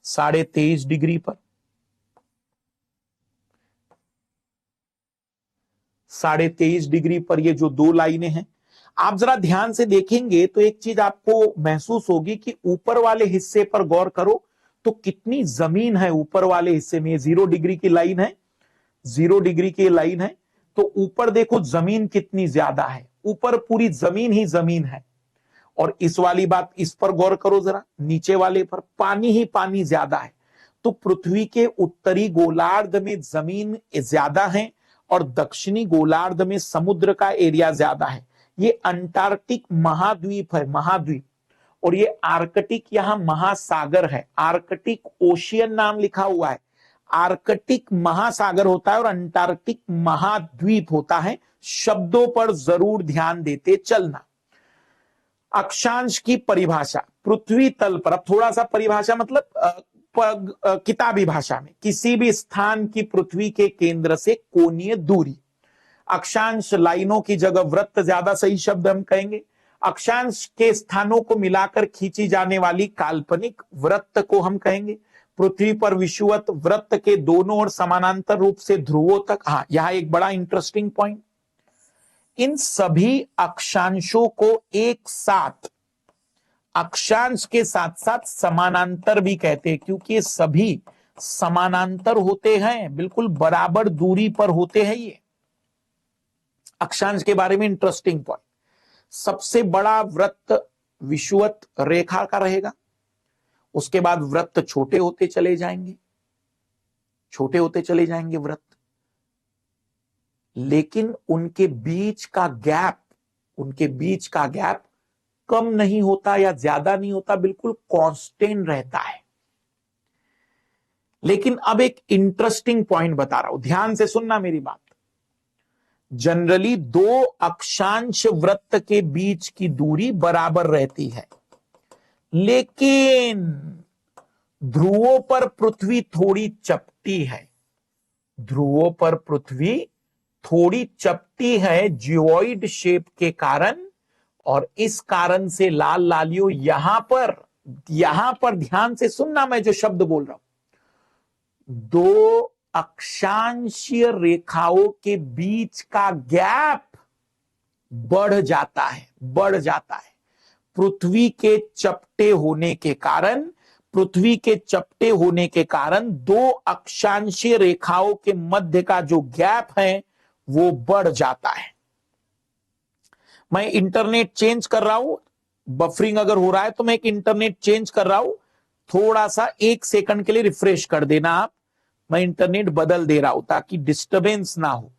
23.5 डिग्री पर, 23.5 डिग्री पर ये जो दो लाइनें हैं, आप जरा ध्यान से देखेंगे तो एक चीज आपको महसूस होगी कि ऊपर वाले हिस्से पर गौर करो तो कितनी जमीन है ऊपर वाले हिस्से में। 0 डिग्री की लाइन है, 0 डिग्री की लाइन है, तो ऊपर देखो जमीन कितनी ज्यादा है, ऊपर पूरी जमीन ही जमीन है। और इस वाली बात, इस पर गौर करो जरा, नीचे वाले पर पानी ही पानी ज्यादा है। तो पृथ्वी के उत्तरी गोलार्ध में जमीन ज्यादा है और दक्षिणी गोलार्ध में समुद्र का एरिया ज्यादा है। ये अंटार्कटिक महाद्वीप है, महाद्वीप, और ये आर्कटिक यहां महासागर है, आर्कटिक ओशियन नाम लिखा हुआ है। आर्कटिक महासागर होता है और अंटार्कटिक महाद्वीप होता है। शब्दों पर जरूर ध्यान देते चलना। अक्षांश की परिभाषा, पृथ्वी तल पर, अब थोड़ा सा परिभाषा मतलब किताबी भाषा में, किसी भी स्थान की पृथ्वी के केंद्र से कोणीय दूरी। अक्षांश लाइनों की जगह वृत्त ज्यादा सही शब्द हम कहेंगे। अक्षांश के स्थानों को मिलाकर खींची जाने वाली काल्पनिक वृत्त को हम कहेंगे। पृथ्वी पर विषुवत वृत्त के दोनों ओर समानांतर रूप से ध्रुवों तक, हाँ यहां एक बड़ा इंटरेस्टिंग पॉइंट, इन सभी अक्षांशों को एक साथ, अक्षांश के साथ साथ समानांतर भी कहते हैं, क्योंकि ये सभी समानांतर होते हैं, बिल्कुल बराबर दूरी पर होते हैं। ये अक्षांश के बारे में इंटरेस्टिंग पॉइंट, सबसे बड़ा वृत्त विषुवत रेखा का रहेगा, उसके बाद वृत्त छोटे होते चले जाएंगे, छोटे होते चले जाएंगे वृत्त, लेकिन उनके बीच का गैप, उनके बीच का गैप कम नहीं होता या ज्यादा नहीं होता, बिल्कुल कांस्टेंट रहता है। लेकिन अब एक इंटरेस्टिंग पॉइंट बता रहा हूं, ध्यान से सुनना मेरी बात। जनरली दो अक्षांश वृत्त के बीच की दूरी बराबर रहती है, लेकिन ध्रुवों पर पृथ्वी थोड़ी चपटी है, ध्रुवों पर पृथ्वी थोड़ी चपटी है जियोइड शेप के कारण, और इस कारण से लाल लालियों यहां पर ध्यान से सुनना, मैं जो शब्द बोल रहा हूं, दो अक्षांशीय रेखाओं के बीच का गैप बढ़ जाता है, बढ़ जाता है। पृथ्वी के चपटे होने के कारण, पृथ्वी के चपटे होने के कारण दो अक्षांशीय रेखाओं के मध्य का जो गैप है वो बढ़ जाता है। मैं इंटरनेट चेंज कर रहा हूं, बफरिंग अगर हो रहा है तो मैं एक इंटरनेट चेंज कर रहा हूं, थोड़ा सा 1 सेकंड के लिए रिफ्रेश कर देना आप, मैं इंटरनेट बदल दे रहा हूं ताकि डिस्टरबेंस ना हो।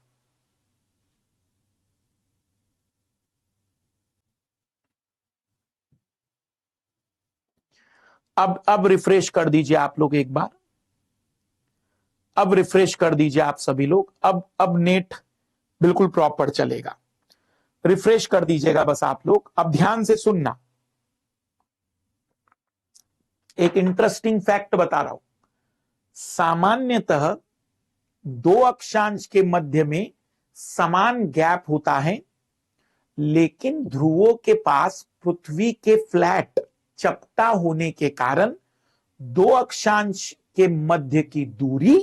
अब रिफ्रेश कर दीजिए आप लोग एक बार, अब रिफ्रेश कर दीजिए आप सभी लोग, अब नेट बिल्कुल प्रॉपर चलेगा। रिफ्रेश कर दीजिएगा बस आप लोग। अब ध्यान से सुनना, एक इंटरेस्टिंग फैक्ट बता रहा हूं। सामान्यतः दो अक्षांश के मध्य में समान गैप होता है, लेकिन ध्रुवों के पास पृथ्वी के फ्लैट चपटा होने के कारण दो अक्षांश के मध्य की दूरी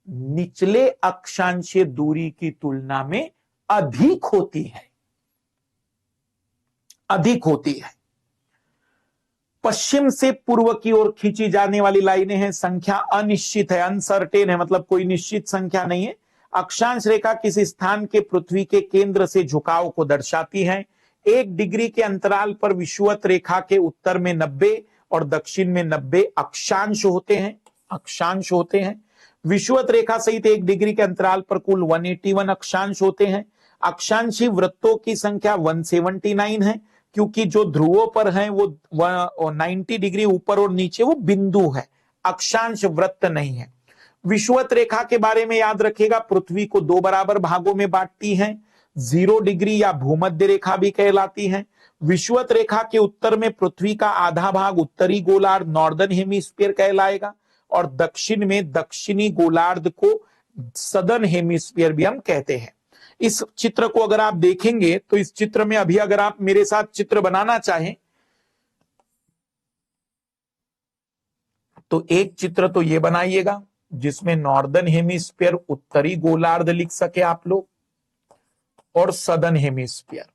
निचले अक्षांशीय दूरी की तुलना में अधिक होती है, अधिक होती है। पश्चिम से पूर्व की ओर खींची जाने वाली लाइनें हैं, संख्या अनिश्चित है, अनसर्टेन है, मतलब कोई निश्चित संख्या नहीं है। अक्षांश रेखा किसी स्थान के पृथ्वी के केंद्र से झुकाव को दर्शाती है। 1 डिग्री के अंतराल पर विषुवत रेखा के उत्तर में 90 और दक्षिण में 90 अक्षांश होते हैं, अक्षांश होते हैं। विषुवत रेखा सहित 1 डिग्री के अंतराल पर कुल 181 अक्षांश होते हैं। अक्षांशी वृत्तों की संख्या 179 है, क्योंकि जो ध्रुवों पर हैं वो 90 डिग्री ऊपर और नीचे वो बिंदु है, अक्षांश वृत्त नहीं है। विषुवत रेखा के बारे में याद रखिएगा, पृथ्वी को 2 बराबर भागों में बांटती है। 0 डिग्री या भूमध्य रेखा भी कहलाती है। विषुवत रेखा के उत्तर में पृथ्वी का आधा भाग उत्तरी गोलार्ध नॉर्दर्न हेमिस्फीयर कहलाएगा, और दक्षिण में दक्षिणी गोलार्ध को सदर्न हेमिस्फीयर भी हम कहते हैं। इस चित्र को अगर आप देखेंगे तो इस चित्र में अभी अगर आप मेरे साथ चित्र बनाना चाहें तो एक चित्र तो ये बनाइएगा जिसमें नॉर्दर्न हेमिस्फीयर उत्तरी गोलार्ध लिख सके आप लोग, और सदर्न हेमिस्फीयर।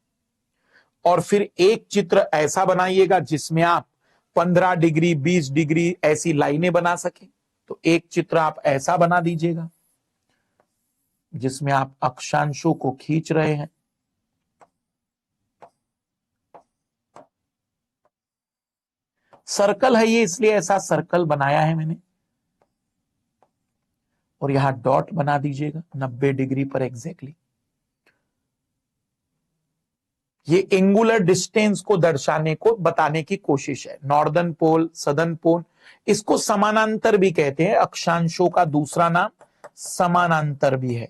और फिर एक चित्र ऐसा बनाइएगा जिसमें आप 15 डिग्री 20 डिग्री ऐसी लाइनें बना सके। तो एक चित्र आप ऐसा बना दीजिएगा जिसमें आप अक्षांशों को खींच रहे हैं। सर्कल है ये, इसलिए ऐसा सर्कल बनाया है मैंने। और यहां डॉट बना दीजिएगा 90 डिग्री पर एग्जैक्टली। ये एंगुलर डिस्टेंस को दर्शाने को बताने की कोशिश है। नॉर्दर्न पोल सदर्न पोल, इसको समानांतर भी कहते हैं। अक्षांशों का दूसरा नाम समानांतर भी है।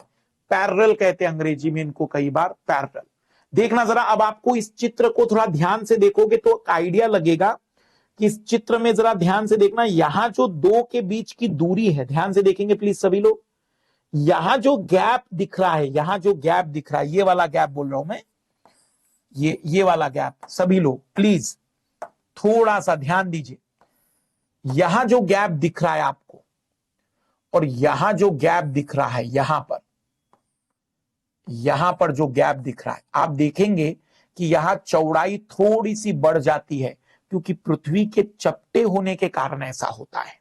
पैरेलल कहते हैं अंग्रेजी में इनको कई बार, पैरेलल। देखना जरा, अब आपको इस चित्र को थोड़ा ध्यान से देखोगे तो आइडिया लगेगा कि इस चित्र में जरा ध्यान से देखना, यहां जो दो के बीच की दूरी है, ध्यान से देखेंगे प्लीज सभी लोग। यहां जो गैप दिख रहा है, यहां जो गैप दिख रहा है, ये वाला गैप बोल रहा हूं मैं, ये वाला गैप, सभी लोग प्लीज थोड़ा सा ध्यान दीजिए। यहां जो गैप दिख रहा है आपको और यहां जो गैप दिख रहा है, यहां पर जो गैप दिख रहा है, आप देखेंगे कि यहां चौड़ाई थोड़ी सी बढ़ जाती है क्योंकि पृथ्वी के चपटे होने के कारण ऐसा होता है।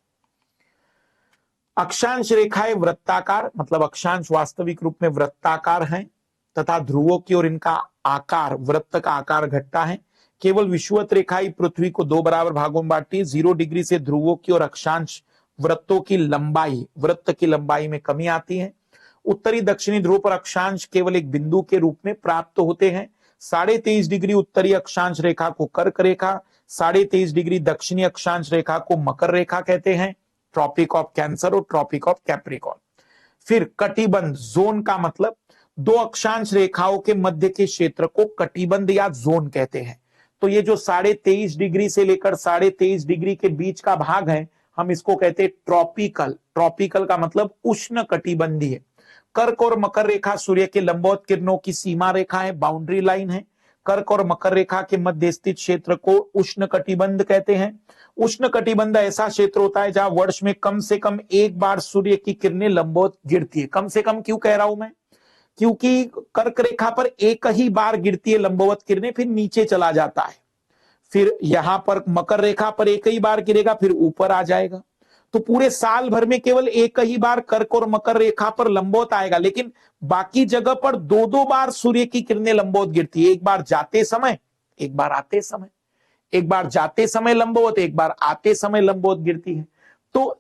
अक्षांश रेखाएं वृत्ताकार, मतलब अक्षांश वास्तविक रूप में वृत्ताकार हैं तथा ध्रुवों की ओर इनका आकार, वृत्त का आकार घटता है। केवल विषुवत रेखाएं पृथ्वी को 2 बराबर भागों में बांटती है। 0 डिग्री से ध्रुवों की ओर अक्षांश वृत्तों की लंबाई, वृत्त की लंबाई में कमी आती है। उत्तरी दक्षिणी ध्रुव पर अक्षांश केवल एक बिंदु के रूप में प्राप्त होते हैं। 23.5 डिग्री उत्तरी अक्षांश रेखा को कर्क रेखा, 23.5 डिग्री दक्षिणी अक्षांश रेखा को मकर रेखा कहते हैं, ट्रॉपिक ऑफ कैंसर और ट्रॉपिक ऑफ कैप्रिकॉर्न। फिर कटिबंध, जोन का मतलब दो अक्षांश रेखाओं के मध्य के क्षेत्र को कटिबंध या जोन कहते हैं। तो ये जो 23.5 डिग्री से लेकर 23.5 डिग्री के बीच का भाग है, हम इसको कहते हैं ट्रॉपिकल। ट्रॉपिकल का मतलब उष्ण कटिबंधीय। कर्क और मकर रेखा सूर्य के लंबवत किरणों की सीमा रेखा है, बाउंड्री लाइन है। कर्क और मकर रेखा के मध्य स्थित क्षेत्र को उष्ण कटिबंध कहते हैं। उष्ण कटिबंध ऐसा क्षेत्र होता है जहां वर्ष में कम से कम एक बार सूर्य की किरणें लंबवत गिरती है। कम से कम क्यों कह रहा हूं मैं? क्योंकि कर्क रेखा पर एक ही बार गिरती है लंबवत किरणें, फिर नीचे चला जाता है। फिर यहां पर मकर रेखा पर एक ही बार गिरेगा, फिर ऊपर आ जाएगा। तो पूरे साल भर में केवल एक ही बार कर्क और मकर रेखा पर लंबवत आएगा, लेकिन बाकी जगह पर 2-2 बार सूर्य की किरणें लंबवत गिरती है। एक बार जाते समय, एक बार आते समय, एक बार जाते समय लंबवत, एक बार आते समय लंबवत गिरती है। तो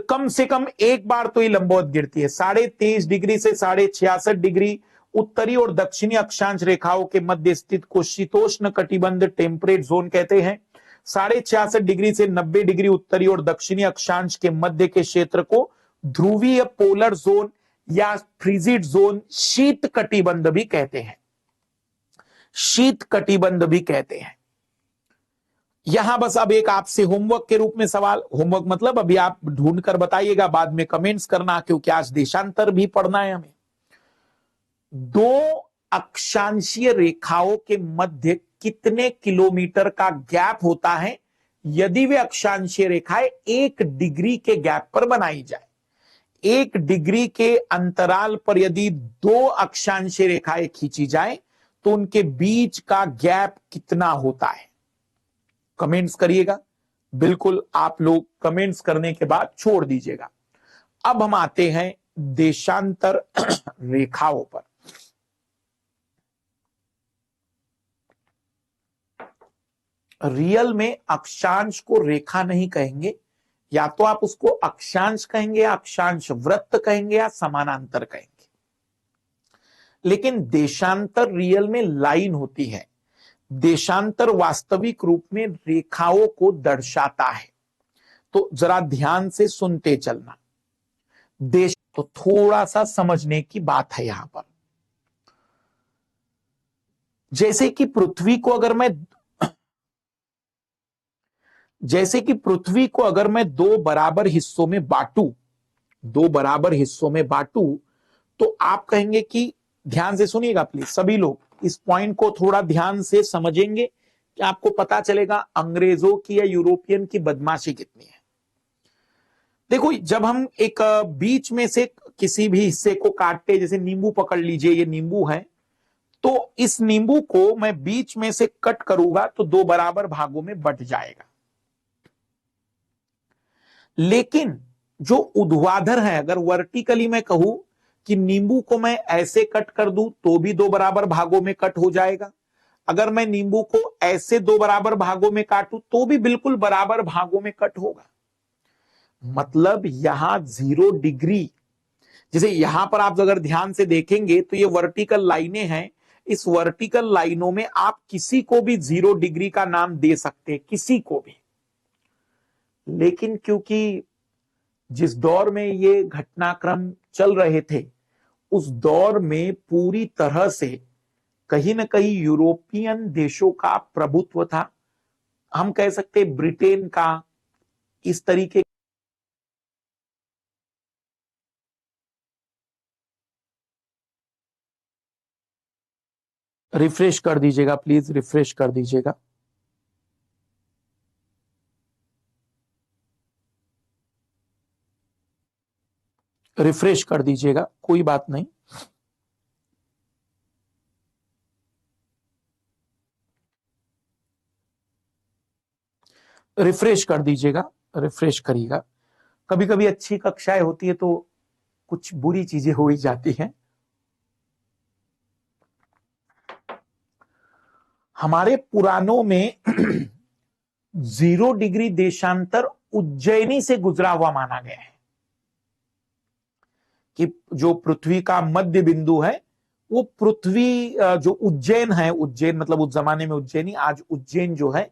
कम से कम एक बार तो ये लंबवत गिरती है। 23.5 डिग्री से 66.5 डिग्री उत्तरी और दक्षिणी अक्षांश रेखाओं के मध्य स्थित को शीतोष्ण कटिबंध टेम्परेट जोन कहते हैं। 66.5 डिग्री से 90 डिग्री उत्तरी और दक्षिणी अक्षांश के मध्य के क्षेत्र को ध्रुवीय पोलर जोन या फ्रीजिड जोन, शीत कटिबंध भी कहते हैं। शीत कटिबंध भी कहते हैं। यहां बस अब एक आपसे होमवर्क के रूप में सवाल, होमवर्क मतलब अभी आप ढूंढ कर बताइएगा, बाद में कमेंट्स करना, क्योंकि आज देशांतर भी पढ़ना है हमें। दो अक्षांशीय रेखाओं के मध्य कितने किलोमीटर का गैप होता है यदि वे अक्षांशीय रेखाएं 1 डिग्री के गैप पर बनाई जाए? 1 डिग्री के अंतराल पर यदि 2 अक्षांशीय रेखाएं खींची जाए तो उनके बीच का गैप कितना होता है? कमेंट्स करिएगा। बिल्कुल, आप लोग कमेंट्स करने के बाद छोड़ दीजिएगा। अब हम आते हैं देशांतर रेखाओं पर। रियल में अक्षांश को रेखा नहीं कहेंगे, या तो आप उसको अक्षांश कहेंगे या अक्षांश वृत्त कहेंगे या समानांतर कहेंगे। लेकिन देशांतर रियल में लाइन होती है। देशांतर वास्तविक रूप में रेखाओं को दर्शाता है। तो जरा ध्यान से सुनते चलना। देश तो थोड़ा सा समझने की बात है यहां पर। जैसे कि पृथ्वी को अगर मैं दो बराबर हिस्सों में बांटूं, तो आप कहेंगे कि, ध्यान से सुनिएगा प्लीज सभी लोग, इस पॉइंट को थोड़ा ध्यान से समझेंगे कि आपको पता चलेगा अंग्रेजों की या यूरोपियन की बदमाशी कितनी है। देखो, जब हम एक बीच में से किसी भी हिस्से को काटते, जैसे नींबू पकड़ लीजिए, ये नींबू है, तो इस नींबू को मैं बीच में से कट करूंगा तो दो बराबर भागों में बंट जाएगा। लेकिन जो ऊर्ध्वाधर है, अगर वर्टिकली मैं कहूं कि नींबू को मैं ऐसे कट कर दूं तो भी दो बराबर भागों में कट हो जाएगा, अगर मैं नींबू को ऐसे दो बराबर भागों में काटूं तो भी बिल्कुल बराबर भागों में कट होगा। मतलब यहां 0 डिग्री, जैसे यहां पर आप अगर ध्यान से देखेंगे तो ये वर्टिकल लाइनें हैं, इस वर्टिकल लाइनों में आप किसी को भी 0 डिग्री का नाम दे सकते हैं, किसी को भी। लेकिन क्योंकि जिस दौर में ये घटनाक्रम चल रहे थे, उस दौर में पूरी तरह से कहीं ना कहीं यूरोपियन देशों का प्रभुत्व था, हम कह सकते ब्रिटेन का, इस तरीके। रिफ्रेश कर दीजिएगा प्लीज, रिफ्रेश कर दीजिएगा। रिफ्रेश कर दीजिएगा, कोई बात नहीं। रिफ्रेश कर दीजिएगा, रिफ्रेश करिएगा। कभी कभी अच्छी कक्षाएं होती है तो कुछ बुरी चीजें हो ही जाती हैं। हमारे पुराणों में 0 डिग्री देशांतर उज्जैनी से गुजरा हुआ माना गया है, कि जो पृथ्वी का मध्य बिंदु है वो पृथ्वी, जो उज्जैन है, उज्जैन मतलब उस जमाने में उज्जैनी, आज उज्जैन जो है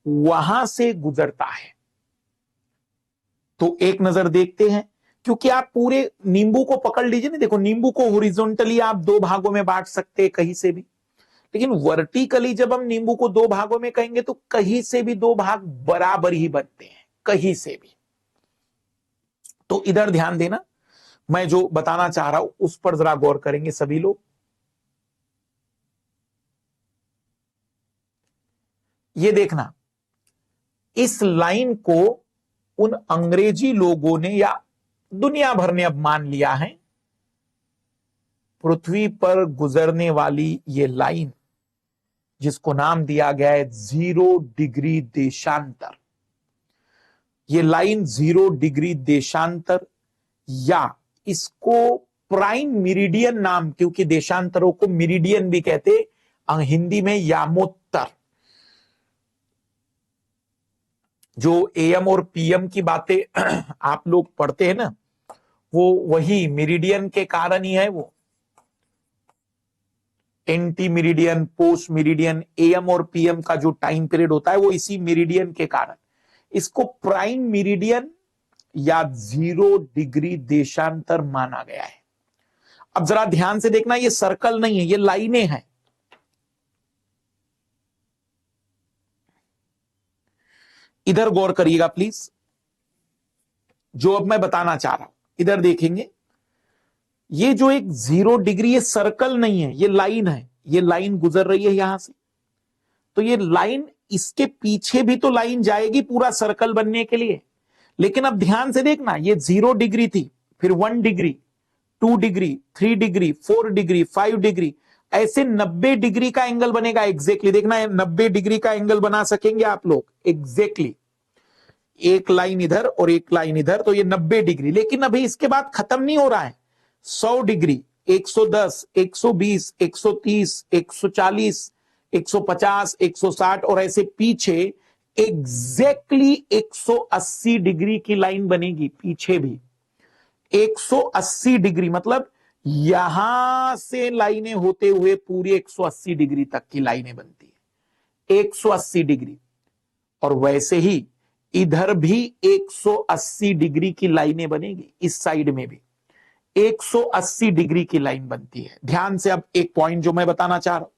वहां से गुजरता है। तो एक नजर देखते हैं, क्योंकि आप पूरे नींबू को पकड़ लीजिए ना, देखो नींबू को हॉरिजॉन्टली आप दो भागों में बांट सकते हैं कहीं से भी, लेकिन वर्टिकली जब हम नींबू को दो भागों में कहेंगे तो कहीं से भी दो भाग बराबर ही बनते हैं, कहीं से भी। तो इधर ध्यान देना, मैं जो बताना चाह रहा हूं उस पर जरा गौर करेंगे सभी लोग। ये देखना, इस लाइन को उन अंग्रेजी लोगों ने या दुनिया भर ने अब मान लिया है, पृथ्वी पर गुजरने वाली ये लाइन जिसको नाम दिया गया है 0 डिग्री देशांतर, ये लाइन 0 डिग्री देशांतर, या इसको प्राइम मेरिडियन नाम, क्योंकि देशांतरों को मेरिडियन भी कहते, हिंदी में यामोत्तर। जो एएम और पीएम की बातें आप लोग पढ़ते हैं ना, वो वही मेरिडियन के कारण ही है। वो anti meridian, post meridian, am और पीएम का जो टाइम पीरियड होता है वो इसी मेरिडियन के कारण, इसको प्राइम मेरिडियन या 0 डिग्री देशांतर माना गया है। अब जरा ध्यान से देखना, ये सर्कल नहीं है, ये लाइनें हैं। इधर गौर करिएगा प्लीज, जो अब मैं बताना चाह रहा हूं इधर देखेंगे। ये जो एक 0 डिग्री, ये सर्कल नहीं है, ये लाइन है, ये लाइन गुजर रही है यहां से, तो ये लाइन, इसके पीछे भी तो लाइन जाएगी पूरा सर्कल बनने के लिए। लेकिन अब ध्यान से देखना, ये 0 डिग्री थी, फिर 1 degree, 2 degree, 3 degree, 4 degree, 5 degree, ऐसे 90 डिग्री का एंगल बनेगा। एग्जैक्टली देखना है, 90 डिग्री का एंगल बना सकेंगे आप लोग एग्जैक्टली, एक लाइन इधर और एक लाइन इधर, तो ये 90 डिग्री। लेकिन अभी इसके बाद खत्म नहीं हो रहा है, 100 डिग्री, 110, 120, 130, 140, 150, 160 और ऐसे पीछे एग्जैक्टली 180 डिग्री की लाइन बनेगी पीछे भी। 180 डिग्री मतलब यहां से लाइनें होते हुए पूरी 180 डिग्री तक की लाइनें बनती है, 180 डिग्री। और वैसे ही इधर भी 180 डिग्री की लाइनें बनेगी, इस साइड में भी 180 डिग्री की लाइन बनती है। ध्यान से अब एक पॉइंट जो मैं बताना चाह रहा हूं,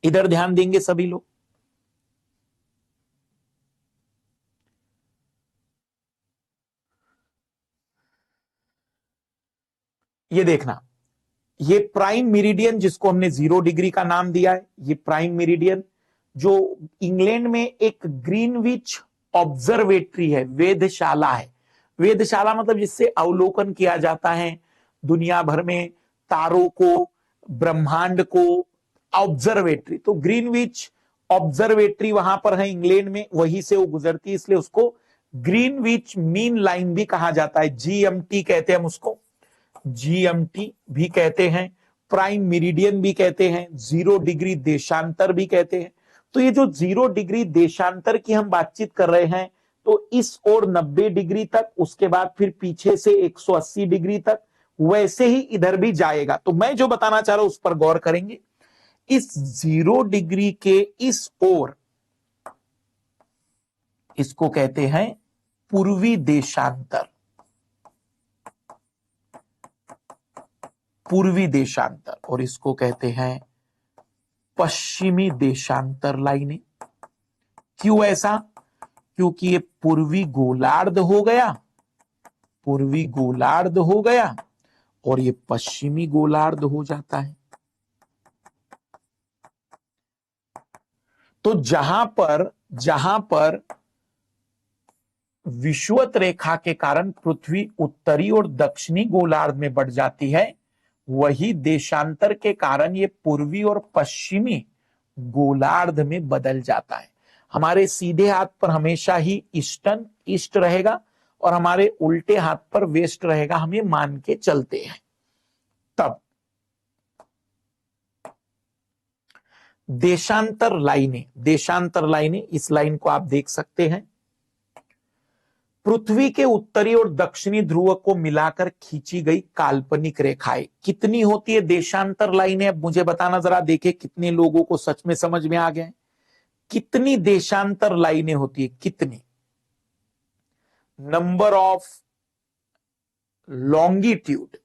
इधर ध्यान देंगे सभी लोग। ये देखना, ये प्राइम मेरिडियन जिसको हमने 0 डिग्री का नाम दिया है, ये प्राइम मेरिडियन जो इंग्लैंड में एक ग्रीनविच ऑब्जर्वेटरी है, वेधशाला है। वेधशाला मतलब जिससे अवलोकन किया जाता है दुनिया भर में तारों को, ब्रह्मांड को। ऑब्जर्वेटरी, तो ग्रीनविच ऑब्जर्वेटरी वहां पर है इंग्लैंड में, वहीं से वो गुजरती है, इसलिए उसको ग्रीनविच मीन लाइन भी कहा जाता है। जीएमटी कहते हैं हम उसको, जीएमटी भी कहते हैं, प्राइम मेरिडियन भी कहते हैं, 0 डिग्री देशांतर भी कहते हैं। तो ये जो 0 डिग्री देशांतर की हम बातचीत कर रहे हैं, तो इस ओर 90 डिग्री तक, उसके बाद फिर पीछे से 180 डिग्री तक, वैसे ही इधर भी जाएगा। तो मैं जो बताना चाह रहा हूं उस पर गौर करेंगे। इस 0 डिग्री के इस ओर, इसको कहते हैं पूर्वी देशांतर, पूर्वी देशांतर, और इसको कहते हैं पश्चिमी देशांतर लाइनें। क्यों ऐसा? क्योंकि ये पूर्वी गोलार्ध हो गया, पूर्वी गोलार्ध हो गया, और ये पश्चिमी गोलार्ध हो जाता है। तो जहां पर विषुवत रेखा के कारण पृथ्वी उत्तरी और दक्षिणी गोलार्ध में बढ़ जाती है, वही देशांतर के कारण ये पूर्वी और पश्चिमी गोलार्ध में बदल जाता है। हमारे सीधे हाथ पर हमेशा ही ईस्टर्न, ईस्ट रहेगा, और हमारे उल्टे हाथ पर वेस्ट रहेगा, हम ये मान के चलते हैं। तब देशांतर लाइनें, देशांतर लाइनें, इस लाइन को आप देख सकते हैं, पृथ्वी के उत्तरी और दक्षिणी ध्रुव को मिलाकर खींची गई काल्पनिक रेखाएं। कितनी होती है देशांतर लाइनें? अब मुझे बताना जरा, देखे कितने लोगों को सच में समझ में आ गए। कितनी देशांतर लाइनें होती है? कितनी? नंबर ऑफ लॉन्गिट्यूड,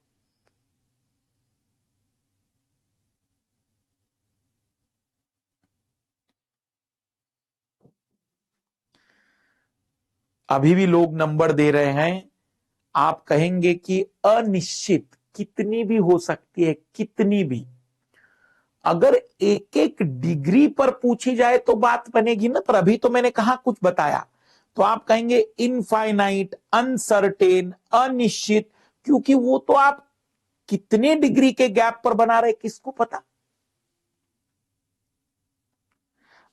अभी भी लोग नंबर दे रहे हैं। आप कहेंगे कि अनिश्चित, कितनी भी हो सकती है, कितनी भी। अगर एक एक डिग्री पर पूछी जाए तो बात बनेगी ना, पर अभी तो मैंने कहा कुछ बताया, तो आप कहेंगे इनफाइनाइट, अनसर्टेन, अनिश्चित, क्योंकि वो तो आप कितने डिग्री के गैप पर बना रहे किसको पता।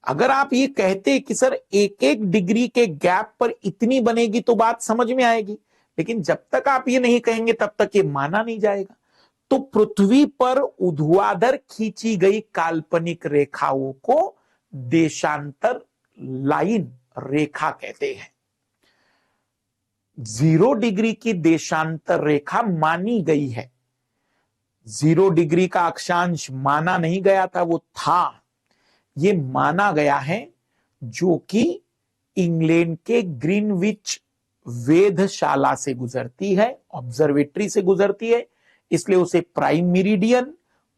अगर आप ये कहते कि सर एक एक डिग्री के गैप पर इतनी बनेगी तो बात समझ में आएगी, लेकिन जब तक आप ये नहीं कहेंगे तब तक ये माना नहीं जाएगा। तो पृथ्वी पर ऊर्ध्वाधर खींची गई काल्पनिक रेखाओं को देशांतर लाइन, रेखा कहते हैं। 0 डिग्री की देशांतर रेखा मानी गई है। 0 डिग्री का अक्षांश माना नहीं गया था, वो था, ये माना गया है, जो कि इंग्लैंड के ग्रीनविच वेधशाला से गुजरती है, ऑब्जर्वेटरी से गुजरती है, इसलिए उसे प्राइम मेरिडियन,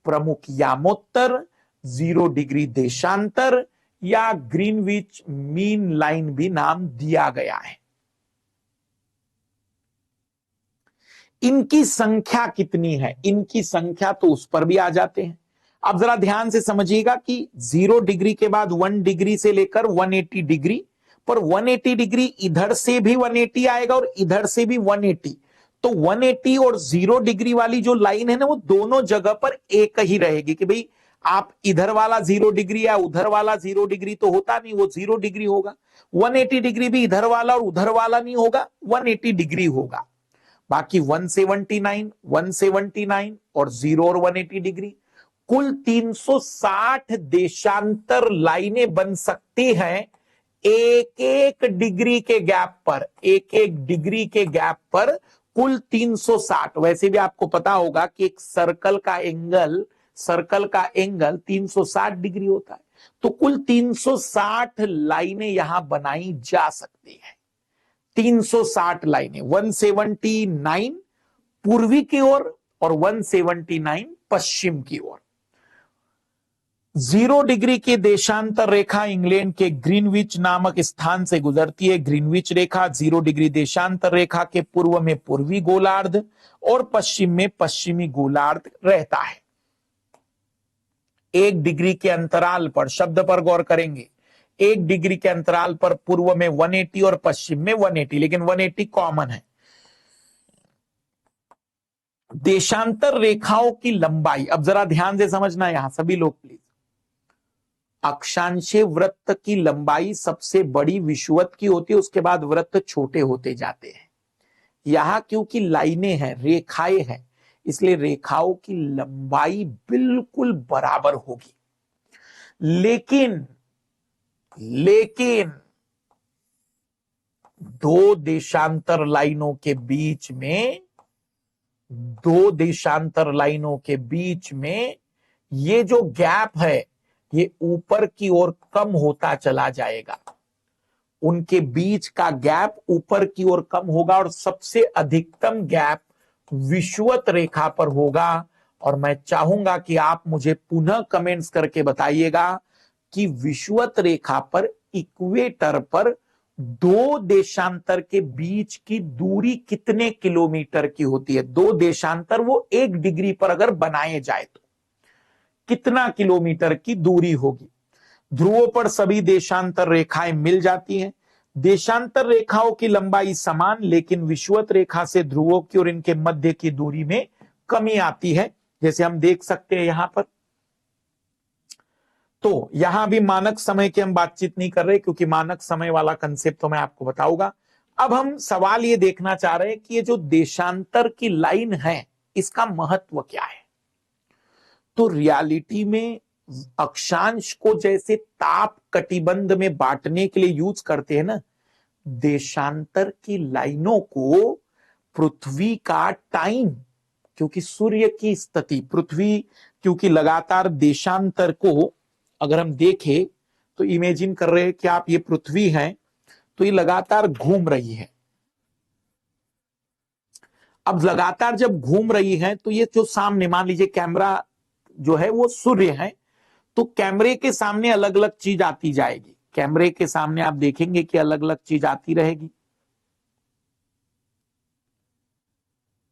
प्रमुख यामोत्तर, 0 डिग्री देशांतर या ग्रीनविच मीन लाइन भी नाम दिया गया है। इनकी संख्या कितनी है? इनकी संख्या तो उस पर भी आ जाते हैं। अब जरा ध्यान से समझिएगा कि 0 डिग्री के बाद 1 डिग्री से लेकर 180 डिग्री, पर 180 डिग्री इधर से भी 180 आएगा और इधर से भी 180। तो 180 और 0 डिग्री वाली जो लाइन है ना, वो दोनों जगह पर एक ही रहेगी कि भाई आप इधर वाला 0 डिग्री या उधर वाला 0 डिग्री तो होता नहीं, वो 0 डिग्री होगा। 180 डिग्री भी इधर वाला और उधर वाला नहीं होगा, 180 डिग्री होगा। बाकी 179, 179 और 0 और 180 डिग्री, कुल 360 देशांतर लाइनें बन सकती हैं एक एक डिग्री के गैप पर, एक एक डिग्री के गैप पर कुल 360। वैसे भी आपको पता होगा कि एक सर्कल का एंगल 360 डिग्री होता है, तो कुल 360 लाइनें यहां बनाई जा सकती हैं। 360 लाइनें, 179 पूर्वी की ओर और 179 पश्चिम की ओर। 0 डिग्री की देशांतर रेखा इंग्लैंड के ग्रीनविच नामक स्थान से गुजरती है। ग्रीनविच रेखा 0 डिग्री देशांतर रेखा के पूर्व में पूर्वी गोलार्ध और पश्चिम में पश्चिमी गोलार्ध रहता है। 1 डिग्री के अंतराल पर, शब्द पर गौर करेंगे, 1 डिग्री के अंतराल पर पूर्व में 180 और पश्चिम में 180, लेकिन 180 कॉमन है। देशांतर रेखाओं की लंबाई, अब जरा ध्यान से समझना यहां सभी लोग प्लीज। अक्षांशीय वृत्त की लंबाई सबसे बड़ी विषुवत की होती है, उसके बाद वृत्त छोटे होते जाते हैं। यहां क्योंकि लाइनें हैं, रेखाएं हैं, इसलिए रेखाओं की लंबाई बिल्कुल बराबर होगी। लेकिन दो देशांतर लाइनों के बीच में, ये जो गैप है ये ऊपर की ओर कम होता चला जाएगा। उनके बीच का गैप ऊपर की ओर कम होगा और सबसे अधिकतम गैप विषुवत रेखा पर होगा। और मैं चाहूंगा कि आप मुझे पुनः कमेंट्स करके बताइएगा कि विषुवत रेखा पर, इक्वेटर पर 2 देशांतर के बीच की दूरी कितने किलोमीटर की होती है। 2 देशांतर वो 1 डिग्री पर अगर बनाए जाए तो कितना किलोमीटर की दूरी होगी। ध्रुवों पर सभी देशांतर रेखाएं मिल जाती हैं। देशांतर रेखाओं की लंबाई समान, लेकिन विषुवत रेखा से ध्रुवों की और इनके मध्य की दूरी में कमी आती है, जैसे हम देख सकते हैं यहां पर। तो यहां भी मानक समय की हम बातचीत नहीं कर रहे, क्योंकि मानक समय वाला कंसेप्ट तो मैं आपको बताऊंगा। अब हम सवाल ये देखना चाह रहे हैं कि ये जो देशांतर की लाइन है इसका महत्व क्या है। तो रियलिटी में अक्षांश को जैसे ताप कटिबंध में बांटने के लिए यूज करते हैं ना, देशांतर की लाइनों को पृथ्वी का टाइम, क्योंकि सूर्य की स्थिति, पृथ्वी क्योंकि लगातार देशांतर को अगर हम देखें तो इमेजिन कर रहे हैं कि आप ये पृथ्वी है, तो ये लगातार घूम रही है। अब लगातार जब घूम रही है तो ये जो सामने, मान लीजिए कैमरा जो है वो सूर्य है, तो कैमरे के सामने अलग अलग चीज आती जाएगी। कैमरे के सामने आप देखेंगे कि अलग अलग चीज आती रहेगी।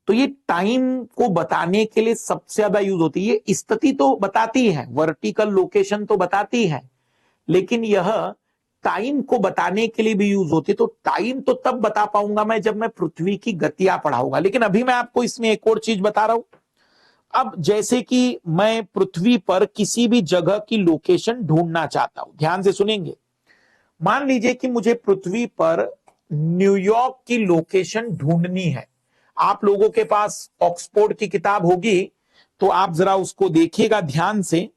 तो ये टाइम को बताने के लिए सबसे ज्यादा यूज होती है। ये स्थिति तो बताती है, वर्टिकल लोकेशन तो बताती है, लेकिन यह टाइम को बताने के लिए भी यूज होती है। तो टाइम तो तब बता पाऊंगा मैं जब मैं पृथ्वी की गतियां पढ़ाऊंगा, लेकिन अभी मैं आपको इसमें एक और चीज बता रहा हूं। अब जैसे कि मैं पृथ्वी पर किसी भी जगह की लोकेशन ढूंढना चाहता हूं, ध्यान से सुनेंगे। मान लीजिए कि मुझे पृथ्वी पर न्यूयॉर्क की लोकेशन ढूंढनी है। आप लोगों के पास ऑक्सफोर्ड की किताब होगी, तो आप जरा उसको देखिएगा ध्यान से।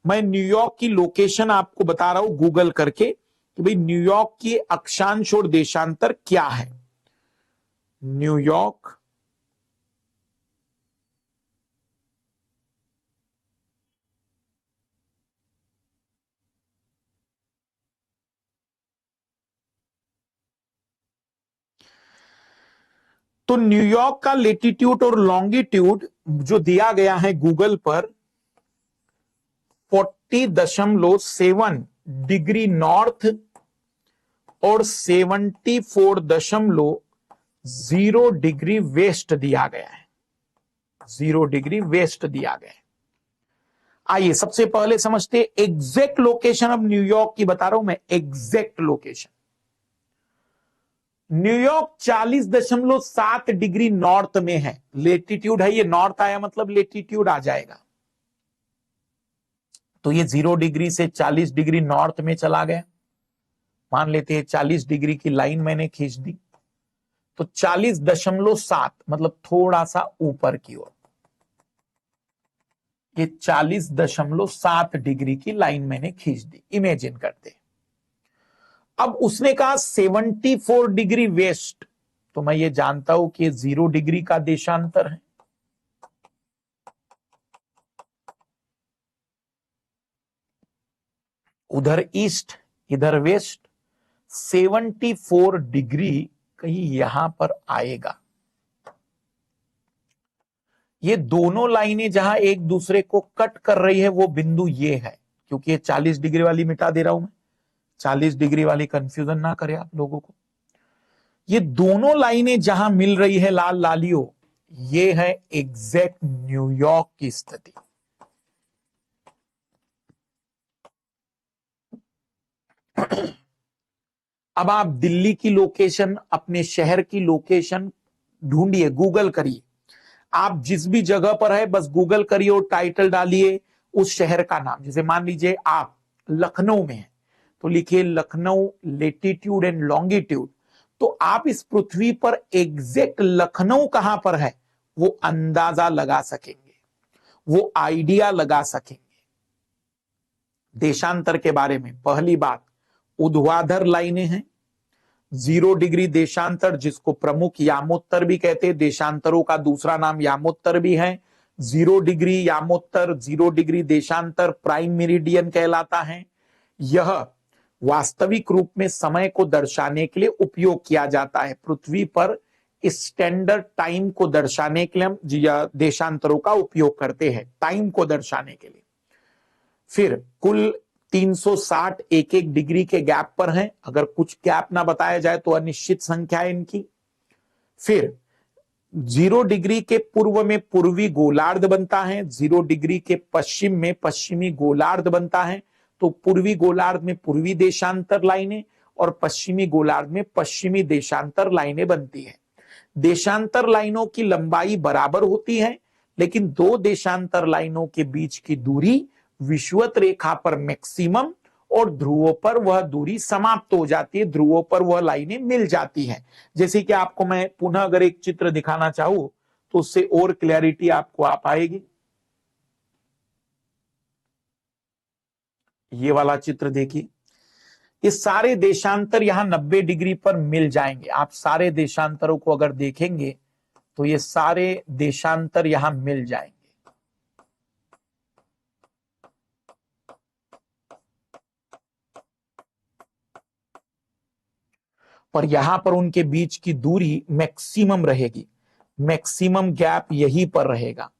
मैं न्यूयॉर्क की लोकेशन आपको बता रहा हूं गूगल करके कि भाई न्यूयॉर्क की अक्षांश और देशांतर क्या है। न्यूयॉर्क तो न्यूयॉर्क का लेटीट्यूड और लॉन्गिट्यूड जो दिया गया है गूगल पर 40.7 डिग्री नॉर्थ और 74.0 डिग्री वेस्ट दिया गया है। 0 डिग्री वेस्ट दिया गया है। आइए सबसे पहले समझते एग्जैक्ट लोकेशन। अब न्यूयॉर्क की बता रहा हूं मैं, exact location. New York 40.7 degree north में है। लेटीट्यूड है, ये नॉर्थ आया मतलब लेटीट्यूड आ जाएगा। तो ये 0 डिग्री से 40 डिग्री नॉर्थ में चला गया। मान लेते हैं 40 डिग्री की लाइन मैंने खींच दी, तो 40.7 मतलब थोड़ा सा ऊपर की ओर, ये 40.7 डिग्री की लाइन मैंने खींच दी। इमेजिन करते। अब उसने कहा 74 डिग्री वेस्ट, तो मैं ये जानता हूं कि 0 डिग्री का देशांतर है। उधर ईस्ट, इधर वेस्ट। 74 डिग्री कहीं यहां पर आएगा। ये दोनों लाइनें जहां एक दूसरे को कट कर रही है वो बिंदु ये है, क्योंकि ये 40 डिग्री वाली मिटा दे रहा हूं मैं, 40 डिग्री वाली कंफ्यूजन ना करे आप लोगों को। ये दोनों लाइनें जहां मिल रही है लाल लालियो, ये है एग्जैक्ट न्यूयॉर्क की स्थिति। अब आप दिल्ली की लोकेशन, अपने शहर की लोकेशन ढूंढिए, गूगल करिए। आप जिस भी जगह पर है बस गूगल करिए और टाइटल डालिए उस शहर का नाम। जैसे मान लीजिए आप लखनऊ में हैं तो लिखिए लखनऊ लेटीट्यूड एंड लॉन्गिट्यूड। तो आप इस पृथ्वी पर एग्जैक्ट लखनऊ कहां पर है वो अंदाजा लगा सकेंगे, वो आइडिया लगा सकेंगे। देशांतर के बारे में पहली बात, ऊर्ध्वाधर लाइनें हैं, 0 डिग्री देशांतर जिसको प्रमुख यामोत्तर भी कहते हैं, देशांतरों का दूसरा नाम यामोत्तर भी है। 0 डिग्री यामोत्तर, 0 डिग्री देशांतर प्राइम मेरिडियन कहलाता है। यह वास्तविक रूप में समय को दर्शाने के लिए उपयोग किया जाता है। पृथ्वी पर स्टैंडर्ड टाइम को दर्शाने के लिए हम देशांतरों का उपयोग करते हैं, टाइम को दर्शाने के लिए। फिर कुल 360 एक डिग्री के गैप पर हैं, अगर कुछ गैप ना बताया जाए तो अनिश्चित संख्या है इनकी। फिर 0 डिग्री के पूर्व में पूर्वी गोलार्ध बनता है, 0 डिग्री के पश्चिम में पश्चिमी गोलार्ध बनता है। तो पूर्वी गोलार्ध में पूर्वी देशांतर लाइनें और पश्चिमी गोलार्ध में पश्चिमी देशांतर लाइनें बनती है। देशांतर लाइनों की लंबाई बराबर होती है, लेकिन दो देशांतर लाइनों के बीच की दूरी विषुवत रेखा पर मैक्सिमम और ध्रुवों पर वह दूरी समाप्त हो जाती है, ध्रुवों पर वह लाइनें मिल जाती हैं। जैसे कि आपको मैं पुनः अगर एक चित्र दिखाना चाहूं तो उससे और क्लैरिटी आपको आ पाएगी। ये वाला चित्र देखिए, ये सारे देशांतर यहां 90 डिग्री पर मिल जाएंगे। आप सारे देशांतरों को अगर देखेंगे तो ये सारे देशांतर यहां मिल जाएंगे। पर यहां पर उनके बीच की दूरी मैक्सिमम रहेगी, मैक्सिमम गैप यहीं पर रहेगा,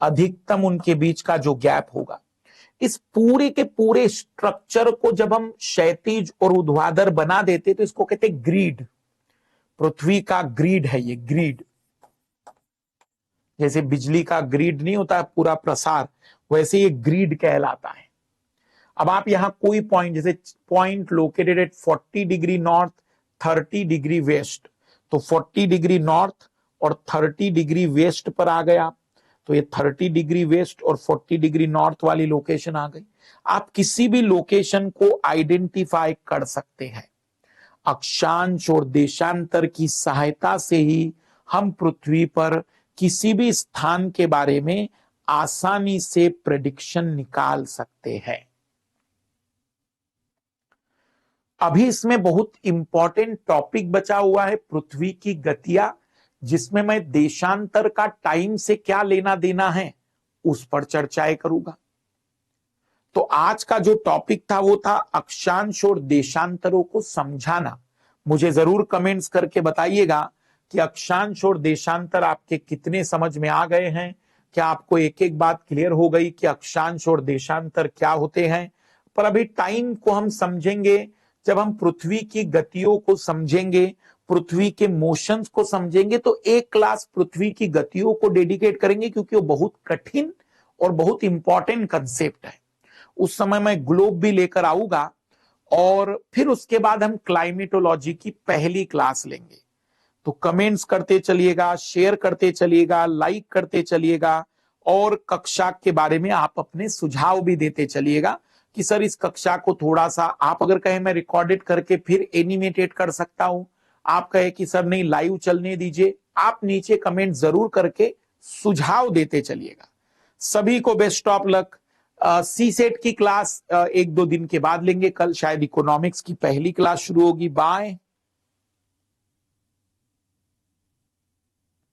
अधिकतम उनके बीच का जो गैप होगा। इस पूरे के पूरे स्ट्रक्चर को जब हम क्षैतिज और ऊर्ध्वाधर बना देते तो इसको कहते हैं ग्रिड। पृथ्वी का ग्रिड है ये, ग्रिड। जैसे बिजली का ग्रिड नहीं होता पूरा प्रसार, वैसे ये ग्रिड कहलाता है। अब आप यहां कोई पॉइंट, जैसे point located at 40 degree north 30 degree west, तो 40 डिग्री नॉर्थ और 30 डिग्री वेस्ट पर आ गए आप, तो ये 30 डिग्री वेस्ट और 40 डिग्री नॉर्थ वाली लोकेशन आ गई। आप किसी भी लोकेशन को आइडेंटिफाई कर सकते हैं। अक्षांश और देशांतर की सहायता से ही हम पृथ्वी पर किसी भी स्थान के बारे में आसानी से प्रेडिक्शन निकाल सकते हैं। अभी इसमें बहुत इंपॉर्टेंट टॉपिक बचा हुआ है, पृथ्वी की गतियां, जिसमें मैं देशांतर का टाइम से क्या लेना देना है उस पर चर्चाएं करूंगा। तो आज का जो टॉपिक था वो था अक्षांश और देशांतरों को समझाना। मुझे जरूर कमेंट्स करके बताइएगा कि अक्षांश और देशांतर आपके कितने समझ में आ गए हैं। क्या आपको एक एक बात क्लियर हो गई कि अक्षांश और देशांतर क्या होते हैं। पर अभी टाइम को हम समझेंगे जब हम पृथ्वी की गतियों को समझेंगे, पृथ्वी के मोशंस को समझेंगे, तो एक क्लास पृथ्वी की गतियों को डेडिकेट करेंगे, क्योंकि वो बहुत कठिन और बहुत इंपॉर्टेंट कंसेप्ट है। उस समय मैं ग्लोब भी लेकर आऊंगा और फिर उसके बाद हम क्लाइमेटोलॉजी की पहली क्लास लेंगे। तो कमेंट्स करते चलिएगा, शेयर करते चलिएगा, लाइक करते चलिएगा और कक्षा के बारे में आप अपने सुझाव भी देते चलिएगा कि सर इस कक्षा को थोड़ा सा, आप अगर कहें मैं रिकॉर्डेड करके फिर एनिमेटेड कर सकता हूं, आप कहे कि सर नहीं लाइव चलने दीजिए, आप नीचे कमेंट जरूर करके सुझाव देते चलिएगा। सभी को best of luck. CSAT की क्लास 1-2 दिन के बाद लेंगे, कल शायद इकोनॉमिक्स की पहली क्लास शुरू होगी। बाय।